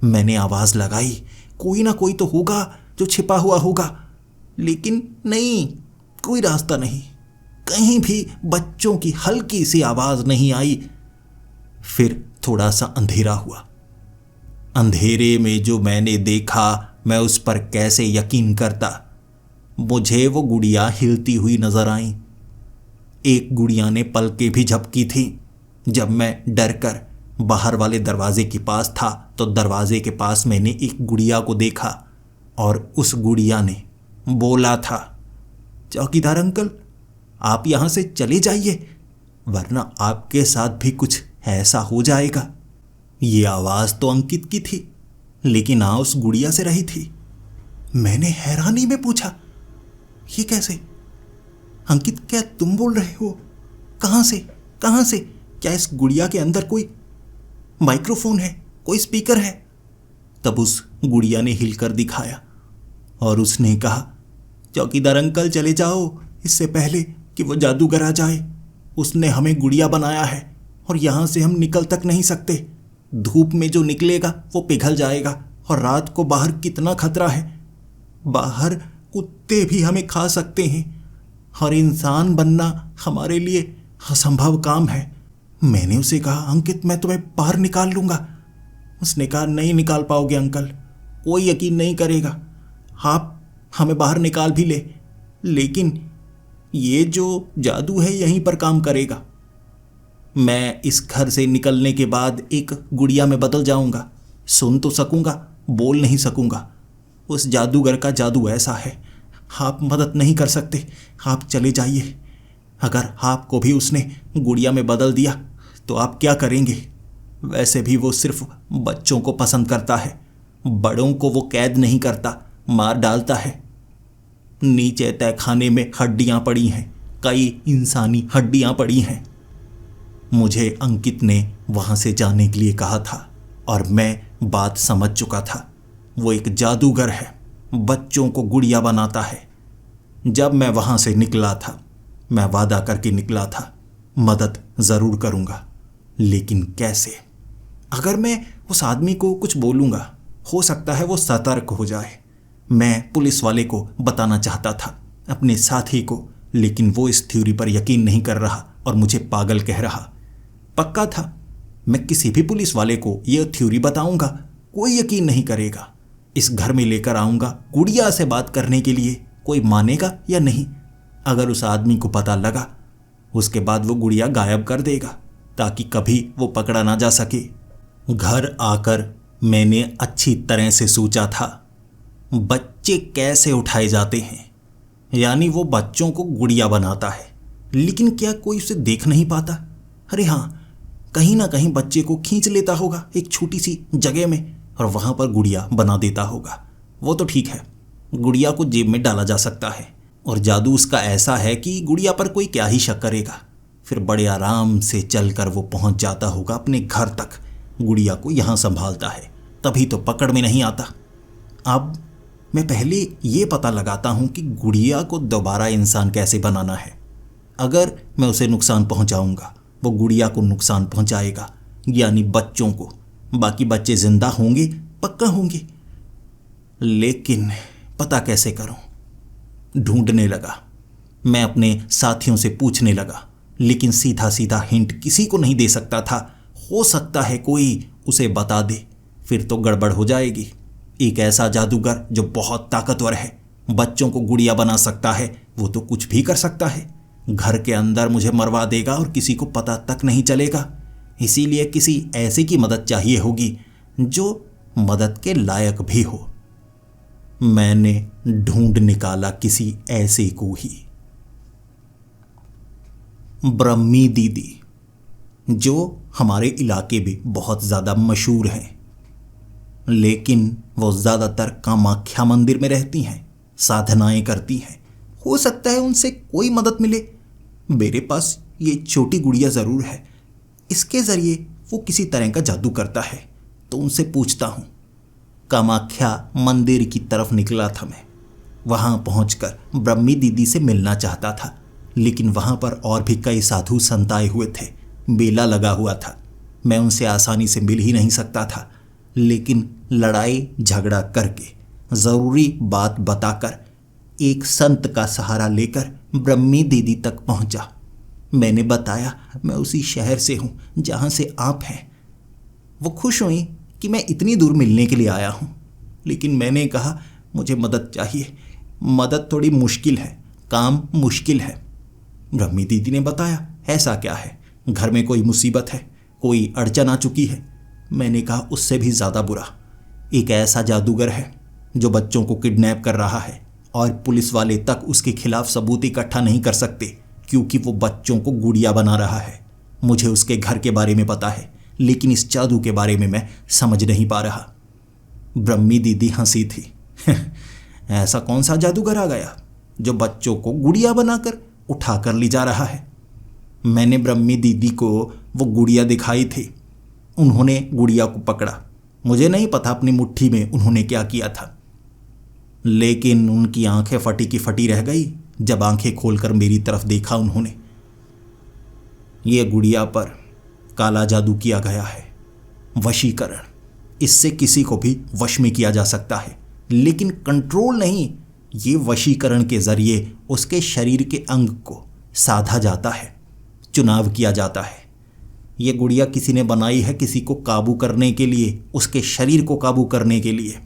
मैंने आवाज़ लगाई, कोई ना कोई तो होगा जो छिपा हुआ होगा, लेकिन नहीं, कोई रास्ता नहीं। कहीं भी बच्चों की हल्की सी आवाज़ नहीं आई। फिर थोड़ा सा अंधेरा हुआ। अंधेरे में जो मैंने देखा, मैं उस पर कैसे यकीन करता? मुझे वो गुड़िया हिलती हुई नजर आई। एक गुड़िया ने पलकें भी झपकी थी। जब मैं डरकर बाहर वाले दरवाजे के पास था तो दरवाजे के पास मैंने एक गुड़िया को देखा, और उस गुड़िया ने बोला था, चौकीदार अंकल, आप यहाँ से चले जाइए, वरना आपके साथ भी कुछ ऐसा हो जाएगा। ये आवाज़ तो अंकित की थी, लेकिन उस गुड़िया से रही थी। मैंने हैरानी में पूछा, ये कैसे? अंकित, क्या तुम बोल रहे हो? कहाँ से? कहाँ से? क्या इस गुड़िया के अंदर कोई माइक्रोफोन है, कोई स्पीकर है? तब उस गुड़िया ने हिलकर दिखाया और उसने कहा, चौकीदार अंकल चले जाओ, इससे पहले कि वो जादूगर आ जाए। उसने हमें गुड़िया बनाया है और यहाँ से हम निकल तक नहीं सकते। धूप में जो निकलेगा वो पिघल जाएगा, और रात को बाहर कितना खतरा है। बाहर कुत्ते भी हमें खा सकते हैं, और इंसान बनना हमारे लिए असंभव काम है। मैंने उसे कहा, अंकित, मैं तुम्हें बाहर निकाल लूँगा। उसने कहा, नहीं निकाल पाओगे अंकल, कोई यकीन नहीं करेगा। आप हमें बाहर निकाल भी ले, लेकिन ये जो जादू है यहीं पर काम करेगा। मैं इस घर से निकलने के बाद एक गुड़िया में बदल जाऊंगा। सुन तो सकूंगा, बोल नहीं सकूंगा। उस जादूगर का जादू ऐसा है, आप मदद नहीं कर सकते, आप चले जाइए। अगर आपको भी उसने गुड़िया में बदल दिया तो आप क्या करेंगे? वैसे भी वो सिर्फ बच्चों को पसंद करता है, बड़ों को वो कैद नहीं करता, मार डालता है। नीचे तहखाने में हड्डियां पड़ी हैं, कई इंसानी हड्डियां पड़ी हैं। मुझे अंकित ने वहां से जाने के लिए कहा था और मैं बात समझ चुका था। वो एक जादूगर है, बच्चों को गुड़िया बनाता है। जब मैं वहां से निकला था, मैं वादा करके निकला था, मदद जरूर करूंगा, लेकिन कैसे? अगर मैं उस आदमी को कुछ बोलूंगा, हो सकता है वो सतर्क हो जाए। मैं पुलिस वाले को बताना चाहता था, अपने साथी को, लेकिन वो इस थ्योरी पर यकीन नहीं कर रहा और मुझे पागल कह रहा। पक्का था, मैं किसी भी पुलिस वाले को यह थ्योरी बताऊंगा, कोई यकीन नहीं करेगा। इस घर में लेकर आऊंगा गुड़िया से बात करने के लिए, कोई मानेगा या नहीं? अगर उस आदमी को पता लगा, उसके बाद वो गुड़िया गायब कर देगा ताकि कभी वो पकड़ा ना जा सके। घर आकर मैंने अच्छी तरह से सोचा था, बच्चे कैसे उठाए जाते हैं, यानी वो बच्चों को गुड़िया बनाता है, लेकिन क्या कोई उसे देख नहीं पाता? अरे हाँ, कहीं ना कहीं बच्चे को खींच लेता होगा एक छोटी सी जगह में और वहां पर गुड़िया बना देता होगा। वो तो ठीक है, गुड़िया को जेब में डाला जा सकता है और जादू उसका ऐसा है कि गुड़िया पर कोई क्या ही शक करेगा। फिर बड़े आराम से चलकर वो पहुंच जाता होगा अपने घर तक, गुड़िया को यहां संभालता है, तभी तो पकड़ में नहीं आता। अब मैं पहले ये पता लगाता हूं कि गुड़िया को दोबारा इंसान कैसे बनाना है। अगर मैं उसे नुकसान पहुंचाऊंगा, वो गुड़िया को नुकसान पहुंचाएगा, यानी बच्चों को। बाकी बच्चे जिंदा होंगे, पक्का होंगे, लेकिन पता कैसे करूं? ढूंढने लगा, मैं अपने साथियों से पूछने लगा, लेकिन सीधा सीधा हिंट किसी को नहीं दे सकता था। हो सकता है कोई उसे बता दे, फिर तो गड़बड़ हो जाएगी। एक ऐसा जादूगर जो बहुत ताकतवर है, बच्चों को गुड़िया बना सकता है, वो तो कुछ भी कर सकता है। घर के अंदर मुझे मरवा देगा और किसी को पता तक नहीं चलेगा। इसीलिए किसी ऐसे की मदद चाहिए होगी जो मदद के लायक भी हो। मैंने ढूंढ निकाला किसी ऐसे को ही, ब्रह्मी दीदी, जो हमारे इलाके में बहुत ज़्यादा मशहूर हैं, लेकिन वो ज़्यादातर कामाख्या मंदिर में रहती हैं, साधनाएं करती हैं। हो सकता है उनसे कोई मदद मिले। मेरे पास ये छोटी गुड़िया ज़रूर है, इसके ज़रिए वो किसी तरह का जादू करता है, तो उनसे पूछता हूँ। कामाख्या मंदिर की तरफ निकला था मैं। वहाँ पहुँचकर ब्रह्मी दीदी से मिलना चाहता था, लेकिन वहाँ पर और भी कई साधु संत आए हुए थे, मेला लगा हुआ था। मैं उनसे आसानी से मिल ही नहीं सकता था, लेकिन लड़ाई झगड़ा करके, ज़रूरी बात बताकर, एक संत का सहारा लेकर ब्रह्मी दीदी तक पहुंचा। मैंने बताया मैं उसी शहर से हूं जहां से आप हैं। वो खुश हुई कि मैं इतनी दूर मिलने के लिए आया हूं, लेकिन मैंने कहा मुझे मदद चाहिए, मदद थोड़ी मुश्किल है, काम मुश्किल है। ब्रह्मी दीदी ने बताया ऐसा क्या है, घर में कोई मुसीबत है, कोई अड़चन आ चुकी है। मैंने कहा उससे भी ज़्यादा बुरा, एक ऐसा जादूगर है जो बच्चों को किडनैप कर रहा है और पुलिस वाले तक उसके खिलाफ सबूत इकट्ठा नहीं कर सकते क्योंकि वो बच्चों को गुड़िया बना रहा है। मुझे उसके घर के बारे में पता है, लेकिन इस जादू के बारे में मैं समझ नहीं पा रहा। ब्रह्मी दीदी हंसी थी। ऐसा कौन सा जादूगर आ गया जो बच्चों को गुड़िया बनाकर उठा कर ले जा रहा है? मैंने ब्रह्मी दीदी को वो गुड़िया दिखाई थी। उन्होंने गुड़िया को पकड़ा। मुझे नहीं पता अपनी मुट्ठी में उन्होंने क्या किया था, लेकिन उनकी आंखें फटी की फटी रह गई जब आंखें खोलकर मेरी तरफ देखा उन्होंने। ये गुड़िया पर काला जादू किया गया है, वशीकरण। इससे किसी को भी वश में किया जा सकता है, लेकिन कंट्रोल नहीं। ये वशीकरण के जरिए उसके शरीर के अंग को साधा जाता है, चुनाव किया जाता है। ये गुड़िया किसी ने बनाई है किसी को काबू करने के लिए, उसके शरीर को काबू करने के लिए।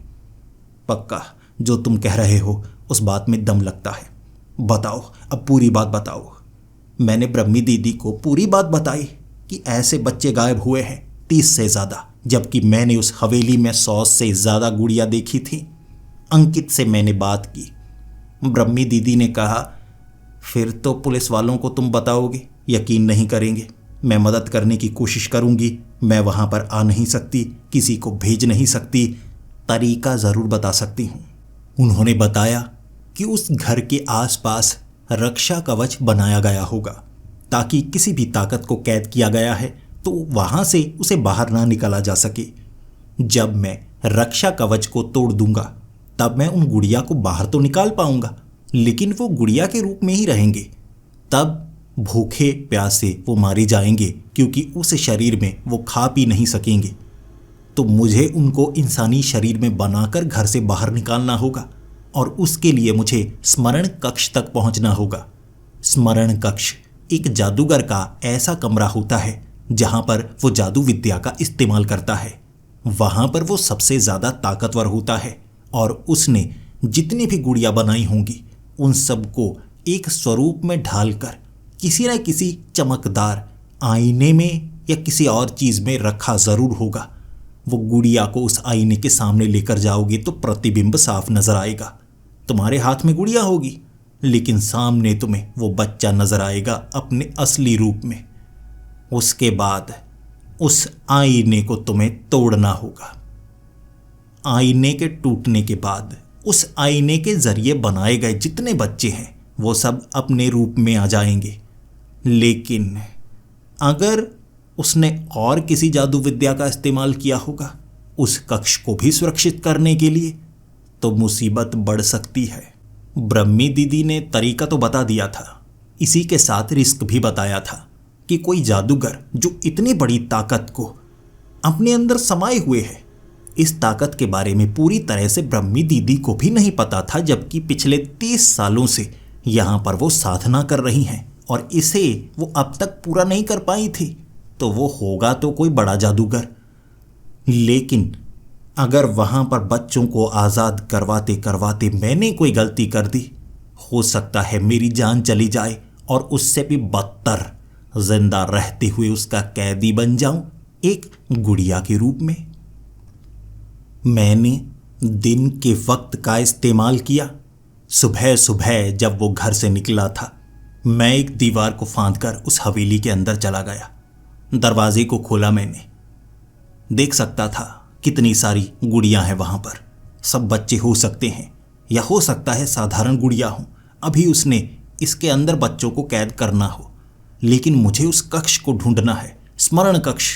पक्का जो तुम कह रहे हो उस बात में दम लगता है। बताओ, अब पूरी बात बताओ। मैंने ब्रह्मी दीदी को पूरी बात बताई। कि ऐसे बच्चे गायब हुए हैं 30 से ज़्यादा, जबकि मैंने उस हवेली में 100 से ज़्यादा गुड़िया देखी थी। अंकित से मैंने बात की। ब्रह्मी दीदी ने कहा, फिर तो पुलिस वालों को तुम बताओगे, यकीन नहीं करेंगे। मैं मदद करने की कोशिश करूंगी। मैं वहां पर आ नहीं सकती, किसी को भेज नहीं सकती, तरीका ज़रूर बता सकती हूँ। उन्होंने बताया कि उस घर के आसपास रक्षा कवच बनाया गया होगा, ताकि किसी भी ताकत को कैद किया गया है तो वहां से उसे बाहर ना निकाला जा सके। जब मैं रक्षा कवच को तोड़ दूंगा तब मैं उन गुड़िया को बाहर तो निकाल पाऊंगा, लेकिन वो गुड़िया के रूप में ही रहेंगे। तब भूखे प्यासे वो मारे जाएंगे, क्योंकि उस शरीर में वो खा पी नहीं सकेंगे। तो मुझे उनको इंसानी शरीर में बनाकर घर से बाहर निकालना होगा, और उसके लिए मुझे स्मरण कक्ष तक पहुंचना होगा। स्मरण कक्ष एक जादूगर का ऐसा कमरा होता है जहां पर वो जादू विद्या का इस्तेमाल करता है। वहां पर वो सबसे ज़्यादा ताकतवर होता है, और उसने जितनी भी गुड़िया बनाई होंगी उन सबको एक स्वरूप में ढालकर किसी न किसी चमकदार आईने में या किसी और चीज़ में रखा ज़रूर होगा। वो गुड़िया को उस आईने के सामने लेकर जाओगे तो प्रतिबिंब साफ नजर आएगा। तुम्हारे हाथ में गुड़िया होगी, लेकिन सामने तुम्हें वो बच्चा नजर आएगा अपने असली रूप में। उसके बाद उस आईने को तुम्हें तोड़ना होगा। आईने के टूटने के बाद उस आईने के जरिए बनाए गए जितने बच्चे हैं वो सब अपने रूप में आ जाएंगे। लेकिन अगर उसने और किसी जादू विद्या का इस्तेमाल किया होगा उस कक्ष को भी सुरक्षित करने के लिए, तो मुसीबत बढ़ सकती है। ब्रह्मी दीदी ने तरीका तो बता दिया था, इसी के साथ रिस्क भी बताया था कि कोई जादूगर जो इतनी बड़ी ताकत को अपने अंदर समाये हुए है, इस ताकत के बारे में पूरी तरह से ब्रह्मी दीदी को भी नहीं पता था, जबकि पिछले 30 सालों से यहाँ पर वो साधना कर रही हैं और इसे वो अब तक पूरा नहीं कर पाई थी। तो वो होगा तो कोई बड़ा जादूगर। लेकिन अगर वहाँ पर बच्चों को आज़ाद करवाते करवाते मैंने कोई गलती कर दी, हो सकता है मेरी जान चली जाए और उससे भी बदतर जिंदा रहते हुए उसका कैदी बन जाऊं, एक गुड़िया के रूप में। मैंने दिन के वक्त का इस्तेमाल किया। सुबह सुबह जब वो घर से निकला था, मैं एक दीवार को फांदकर उस हवेली के अंदर चला गया। दरवाजे को खोला मैंने। देख सकता था कितनी सारी गुड़ियां हैं वहां पर। सब बच्चे हो सकते हैं या हो सकता है साधारण गुड़िया हो। अभी उसने इसके अंदर बच्चों को कैद करना हो, लेकिन मुझे उस कक्ष को ढूंढना है, स्मरण कक्ष।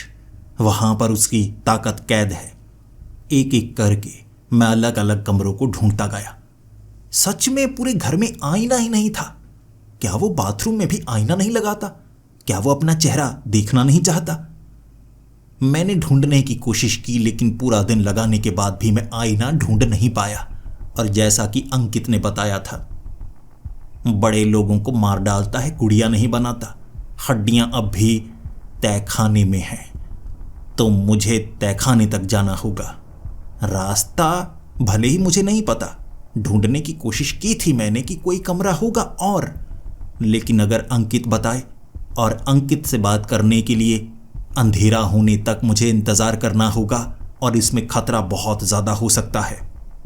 वहां पर उसकी ताकत कैद है। एक एक करके मैं अलग अलग कमरों को ढूंढता गया। सच में पूरे घर में आईना ही नहीं था। क्या वो बाथरूम में भी आईना नहीं लगाता? क्या वो अपना चेहरा देखना नहीं चाहता? मैंने ढूंढने की कोशिश की, लेकिन पूरा दिन लगाने के बाद भी मैं आईना ढूंढ नहीं पाया। और जैसा कि अंकित ने बताया था, बड़े लोगों को मार डालता है, गुड़िया नहीं बनाता। हड्डियां अब भी तहखाने में हैं, तो मुझे तहखाने तक जाना होगा। रास्ता भले ही मुझे नहीं पता, ढूंढने की कोशिश की थी मैंने कि कोई कमरा होगा और, लेकिन अगर अंकित बताए, और अंकित से बात करने के लिए अंधेरा होने तक मुझे इंतज़ार करना होगा, और इसमें खतरा बहुत ज़्यादा हो सकता है।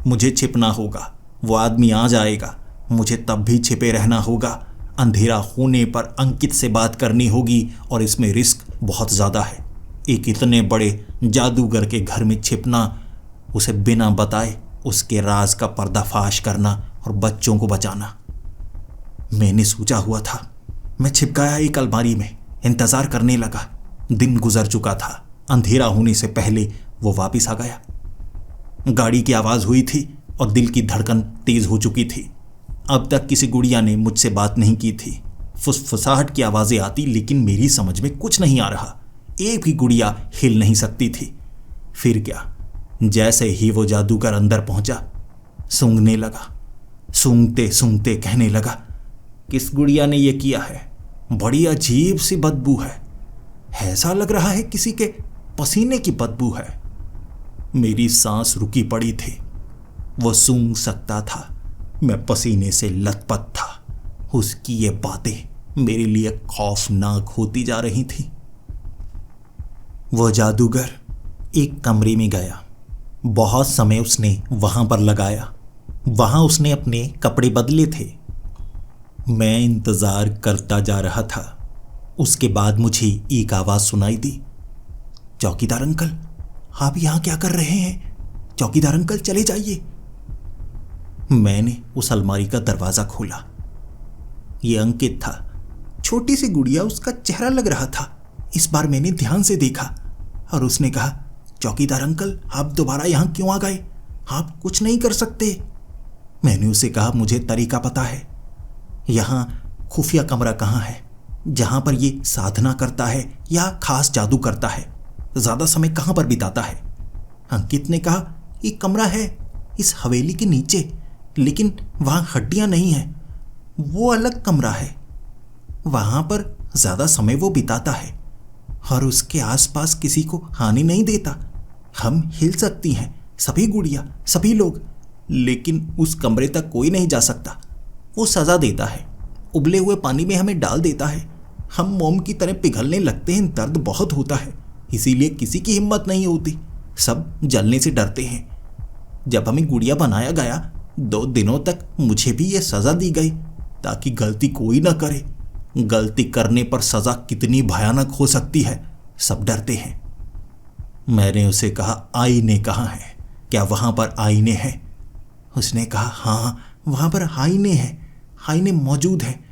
मुझे छिपना होगा, वो आदमी आ जाएगा, मुझे तब भी छिपे रहना होगा। अंधेरा होने पर अंकित से बात करनी होगी, और इसमें रिस्क बहुत ज़्यादा है। एक इतने बड़े जादूगर के घर में छिपना, उसे बिना बताए उसके राज का पर्दाफाश करना और बच्चों को बचाना। मैंने सोचा हुआ था। मैं छिप गया एक अलमारी में, इंतज़ार करने लगा। दिन गुजर चुका था। अंधेरा होने से पहले वो वापस आ गया। गाड़ी की आवाज़ हुई थी और दिल की धड़कन तेज़ हो चुकी थी। अब तक किसी गुड़िया ने मुझसे बात नहीं की थी। फुसफुसाहट की आवाज़ें आती, लेकिन मेरी समझ में कुछ नहीं आ रहा। एक भी गुड़िया हिल नहीं सकती थी। फिर क्या, जैसे ही वो जादूगर अंदर पहुंचा, सूंघने लगा। सूंघते सूंघते कहने लगा, किस गुड़िया ने ये किया है? बड़ी अजीब सी बदबू है। ऐसा लग रहा है किसी के पसीने की बदबू है। मेरी सांस रुकी पड़ी थी। वो सूंघ सकता था, मैं पसीने से लथपथ था। उसकी ये बातें मेरे लिए खौफनाक होती जा रही थी। वो जादूगर एक कमरे में गया। बहुत समय उसने वहां पर लगाया। वहां उसने अपने कपड़े बदले थे। मैं इंतजार करता जा रहा था। उसके बाद मुझे एक आवाज सुनाई दी, चौकीदार अंकल, आप यहां क्या कर रहे हैं? चौकीदार अंकल, चले जाइए। मैंने उस अलमारी का दरवाजा खोला। यह अंकित था। छोटी सी गुड़िया उसका चेहरा लग रहा था। इस बार मैंने ध्यान से देखा और उसने कहा, चौकीदार अंकल, आप दोबारा यहां क्यों आ गए? आप कुछ नहीं कर सकते। मैंने उसे कहा, मुझे तरीका पता है। यहां खुफिया कमरा कहाँ है जहां पर ये साधना करता है या खास जादू करता है? ज्यादा समय कहां पर बिताता है? अंकित ने कहा, एक कमरा है इस हवेली के नीचे, लेकिन वहां हड्डियां नहीं हैं। वो अलग कमरा है। वहां पर ज्यादा समय वो बिताता है और उसके आसपास किसी को हानि नहीं देता। हम हिल सकती हैं, सभी गुड़िया, सभी लोग, लेकिन उस कमरे तक कोई नहीं जा सकता। वो सजा देता है, उबले हुए पानी में हमें डाल देता है। हम मोम की तरह पिघलने लगते हैं। दर्द बहुत होता है, इसीलिए किसी की हिम्मत नहीं होती। सब जलने से डरते हैं। जब हमें गुड़िया बनाया गया, 2 दिनों तक मुझे भी ये सजा दी गई ताकि गलती कोई ना करे। गलती करने पर सजा कितनी भयानक हो सकती है, सब डरते हैं। मैंने उसे कहा, आईने कहाँ हैं? क्या वहां पर आईने हैं? उसने कहा, हाँ, वहां पर आईने हैं, आईने मौजूद हैं।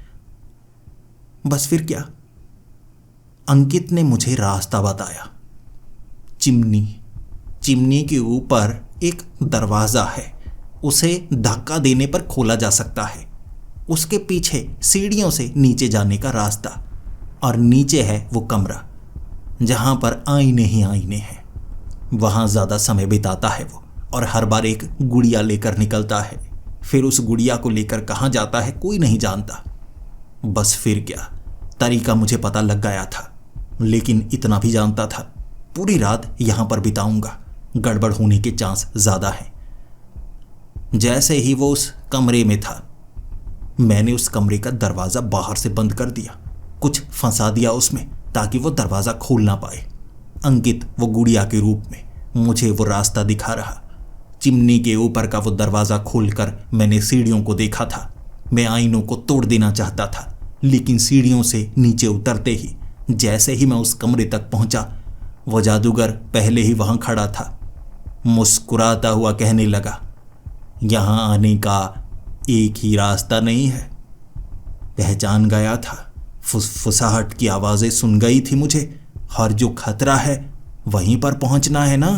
बस फिर क्या? अंकित ने मुझे रास्ता बताया। चिमनी के ऊपर एक दरवाजा है। उसे धक्का देने पर खोला जा सकता है। उसके पीछे सीढ़ियों से नीचे जाने का रास्ता, और नीचे है वो कमरा जहां पर आईने ही आईने हैं। वहां ज्यादा समय बिताता है वो, और हर बार एक गुड़िया लेकर निकलता है। फिर उस गुड़िया को लेकर कहां जाता है कोई नहीं जानता। बस फिर क्या, तरीका मुझे पता लग गया था, लेकिन इतना भी जानता था, पूरी रात यहां पर बिताऊंगा, गड़बड़ होने के चांस ज्यादा हैं। जैसे ही वो उस कमरे में था, मैंने उस कमरे का दरवाजा बाहर से बंद कर दिया, कुछ फंसा दिया उसमें ताकि वो दरवाजा खोल ना पाए। अंकित वो गुड़िया के रूप में मुझे वो रास्ता दिखा रहा। चिमनी के ऊपर का वो दरवाजा खोलकर मैंने सीढ़ियों को देखा था। मैं आईनों को तोड़ देना चाहता था, लेकिन सीढ़ियों से नीचे उतरते ही, जैसे ही मैं उस कमरे तक पहुंचा, वो जादूगर पहले ही वहां खड़ा था। मुस्कुराता हुआ कहने लगा, यहां आने का एक ही रास्ता नहीं है। पहचान गया था, फुसफुसाहट की आवाजें सुन गई थी मुझे, और जो खतरा है वहीं पर पहुंचना है ना,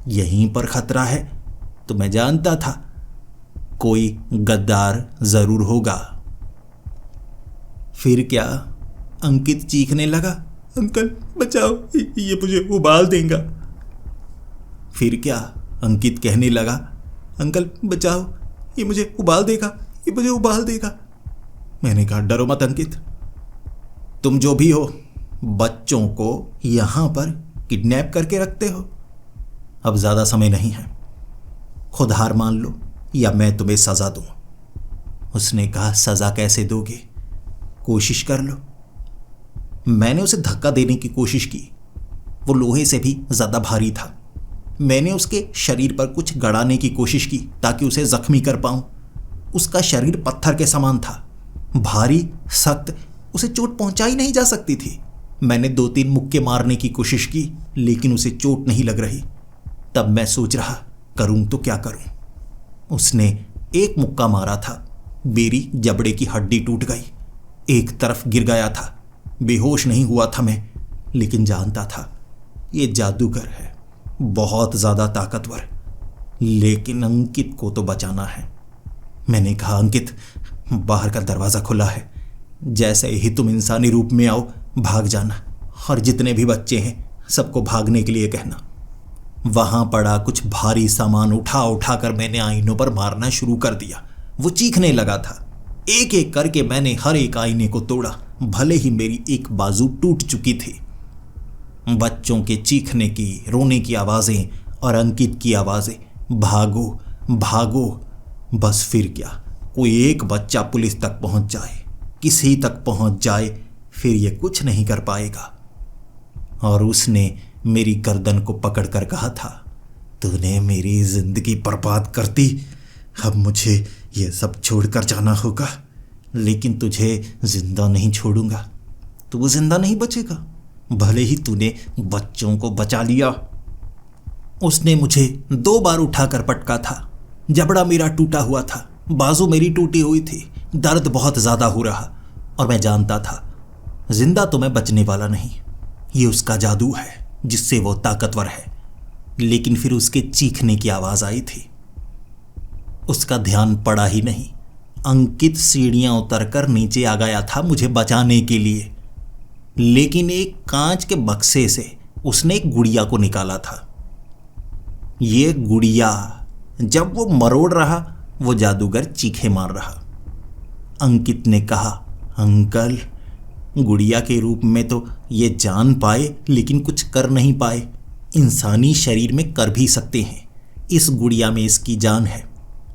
यहीं पर खतरा है। तो मैं जानता था कोई गद्दार जरूर होगा। फिर क्या? अंकित चीखने लगा, अंकल बचाओ, ये मुझे उबाल देगा। फिर क्या? अंकित कहने लगा, अंकल बचाओ, ये मुझे उबाल देगा, ये मुझे उबाल देगा। मैंने कहा, डरो मत अंकित, तुम जो भी हो, बच्चों को यहां पर किडनैप करके रखते हो। अब ज्यादा समय नहीं है, खुद हार मान लो या मैं तुम्हें सजा दूं। उसने कहा, सजा कैसे दोगे? कोशिश कर लो। मैंने उसे धक्का देने की कोशिश की। वो लोहे से भी ज्यादा भारी था। मैंने उसके शरीर पर कुछ गड़ाने की कोशिश की ताकि उसे जख्मी कर पाऊं। उसका शरीर पत्थर के समान था, भारी, सख्त, उसे चोट पहुंचाई नहीं जा सकती थी। मैंने 2-3 मुक्के मारने की कोशिश की, लेकिन उसे चोट नहीं लग रही। तब मैं सोच रहा, करूं तो क्या करूं। उसने एक मुक्का मारा था, मेरी जबड़े की हड्डी टूट गई, एक तरफ गिर गया था। बेहोश नहीं हुआ था मैं, लेकिन जानता था ये जादूगर है, बहुत ज्यादा ताकतवर, लेकिन अंकित को तो बचाना है। मैंने कहा, अंकित, बाहर का दरवाजा खुला है, जैसे ही तुम इंसानी रूप में आओ भाग जाना, और जितने भी बच्चे हैं सबको भागने के लिए कहना। वहां पड़ा कुछ भारी सामान उठा उठा कर मैंने आईनों पर मारना शुरू कर दिया। वो चीखने लगा था। एक एक करके मैंने हर एक आईने को तोड़ा, भले ही मेरी एक बाजू टूट चुकी थी। बच्चों के चीखने की, रोने की आवाजें और अंकित की आवाजें, भागो भागो। बस फिर क्या, कोई एक बच्चा पुलिस तक पहुंच जाए, किसी तक पहुंच जाए, फिर ये कुछ नहीं कर पाएगा। और उसने मेरी गर्दन को पकड़कर कहा था, तूने मेरी जिंदगी बर्बाद कर दी, अब मुझे यह सब छोड़कर जाना होगा, लेकिन तुझे जिंदा नहीं छोड़ूंगा। तू जिंदा नहीं बचेगा, भले ही तूने बच्चों को बचा लिया। उसने मुझे 2 बार उठाकर पटका था। जबड़ा मेरा टूटा हुआ था, बाजू मेरी टूटी हुई थी, दर्द बहुत ज्यादा हो रहा और मैं जानता था जिंदा तो मैं बचने वाला नहीं। ये उसका जादू है जिससे वो ताकतवर है। लेकिन फिर उसके चीखने की आवाज आई थी। उसका ध्यान पड़ा ही नहीं। अंकित सीढ़ियां उतरकर नीचे आ गया था मुझे बचाने के लिए, लेकिन एक कांच के बक्से से उसने एक गुड़िया को निकाला था। ये गुड़िया जब वो मरोड़ रहा, वो जादूगर चीखे मार रहा। अंकित ने कहा, अंकल, गुड़िया के रूप में तो ये जान पाए लेकिन कुछ कर नहीं पाए। इंसानी शरीर में कर भी सकते हैं। इस गुड़िया में इसकी जान है।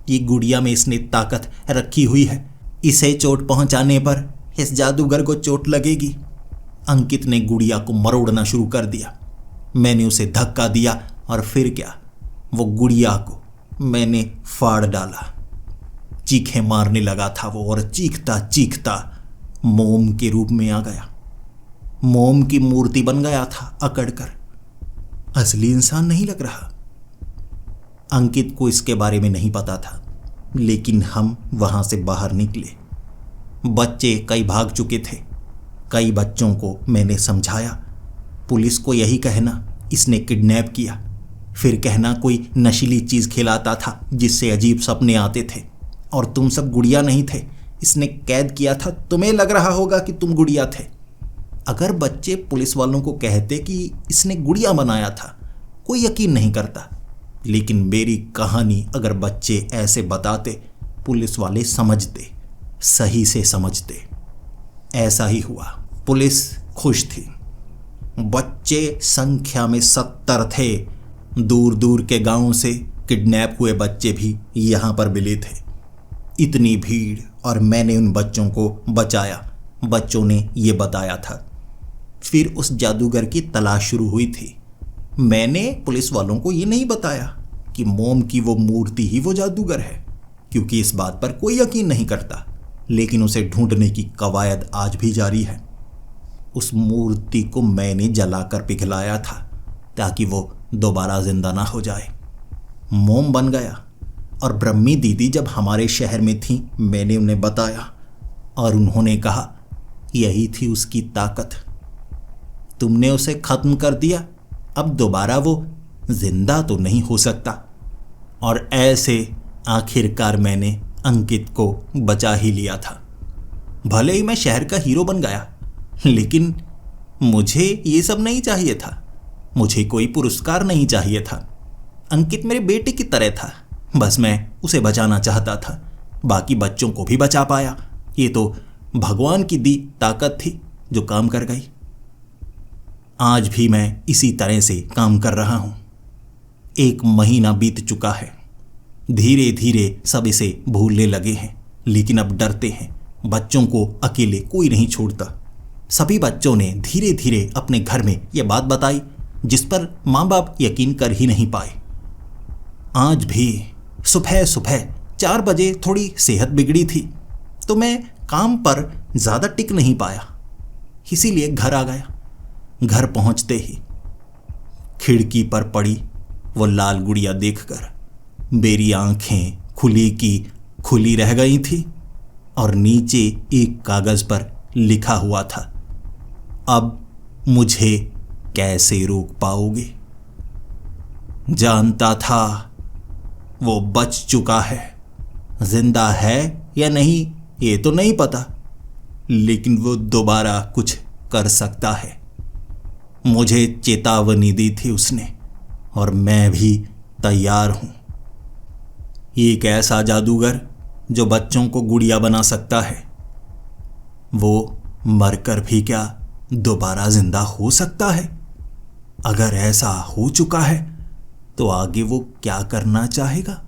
ये गुड़िया में इसने ताकत रखी हुई है। इसे चोट पहुंचाने पर इस जादूगर को चोट लगेगी। अंकित ने गुड़िया को मरोड़ना शुरू कर दिया। मैंने उसे धक्का दिया और फिर क्या, वो गुड़िया को मैंने फाड़ डाला। चीखें मारने लगा था वो और चीखता चीखता मोम के रूप में आ गया। मोम की मूर्ति बन गया था अकड़कर। असली इंसान नहीं लग रहा। अंकित को इसके बारे में नहीं पता था, लेकिन हम वहां से बाहर निकले। बच्चे कई भाग चुके थे। कई बच्चों को मैंने समझाया। पुलिस को यही कहना इसने किडनैप किया, फिर कहना कोई नशीली चीज खिलाता था जिससे अजीब सपने आते थे, और तुम सब गुड़िया नहीं थे, इसने कैद किया था, तुम्हें लग रहा होगा कि तुम गुड़िया थे। अगर बच्चे पुलिस वालों को कहते कि इसने गुड़िया बनाया था, कोई यकीन नहीं करता। लेकिन मेरी कहानी अगर बच्चे ऐसे बताते, पुलिस वाले समझते, सही से समझते। ऐसा ही हुआ। पुलिस खुश थी। बच्चे संख्या में 70 थे। दूर दूर के गांवों से किडनैप हुए बच्चे भी यहां पर मिले थे। इतनी भीड़, और मैंने उन बच्चों को बचाया। बच्चों ने ये बताया था। फिर उस जादूगर की तलाश शुरू हुई थी। मैंने पुलिस वालों को ये नहीं बताया कि मोम की वो मूर्ति ही वो जादूगर है, क्योंकि इस बात पर कोई यकीन नहीं करता। लेकिन उसे ढूंढने की कवायद आज भी जारी है। उस मूर्ति को मैंने जलाकर पिघलाया था ताकि वो दोबारा जिंदा ना हो जाए। मोम बन गया। और ब्रह्मी दीदी जब हमारे शहर में थी, मैंने उन्हें बताया और उन्होंने कहा यही थी उसकी ताकत। तुमने उसे खत्म कर दिया, अब दोबारा वो जिंदा तो नहीं हो सकता। और ऐसे आखिरकार मैंने अंकित को बचा ही लिया था। भले ही मैं शहर का हीरो बन गया, लेकिन मुझे ये सब नहीं चाहिए था। मुझे कोई पुरस्कार नहीं चाहिए था। अंकित मेरे बेटे की तरह था, बस मैं उसे बचाना चाहता था। बाकी बच्चों को भी बचा पाया। ये तो भगवान की दी ताकत थी जो काम कर गई। आज भी मैं इसी तरह से काम कर रहा हूं। 1 महीना बीत चुका है। धीरे धीरे सब इसे भूलने लगे हैं, लेकिन अब डरते हैं। बच्चों को अकेले कोई नहीं छोड़ता। सभी बच्चों ने धीरे धीरे अपने घर में यह बात बताई, जिस पर माँ बाप यकीन कर ही नहीं पाए। आज भी सुबह सुबह 4 बजे थोड़ी सेहत बिगड़ी थी, तो मैं काम पर ज़्यादा टिक नहीं पाया, इसीलिए घर आ गया। घर पहुंचते ही खिड़की पर पड़ी वो लाल गुड़िया देखकर मेरी आंखें खुली की खुली रह गई थी, और नीचे एक कागज पर लिखा हुआ था, अब मुझे कैसे रोक पाओगे। जानता था वो बच चुका है। जिंदा है या नहीं ये तो नहीं पता, लेकिन वो दोबारा कुछ कर सकता है। मुझे चेतावनी दी थी उसने, और मैं भी तैयार हूं। एक ऐसा जादूगर जो बच्चों को गुड़िया बना सकता है, वो मरकर भी क्या दोबारा जिंदा हो सकता है? अगर ऐसा हो चुका है तो आगे वो क्या करना चाहेगा?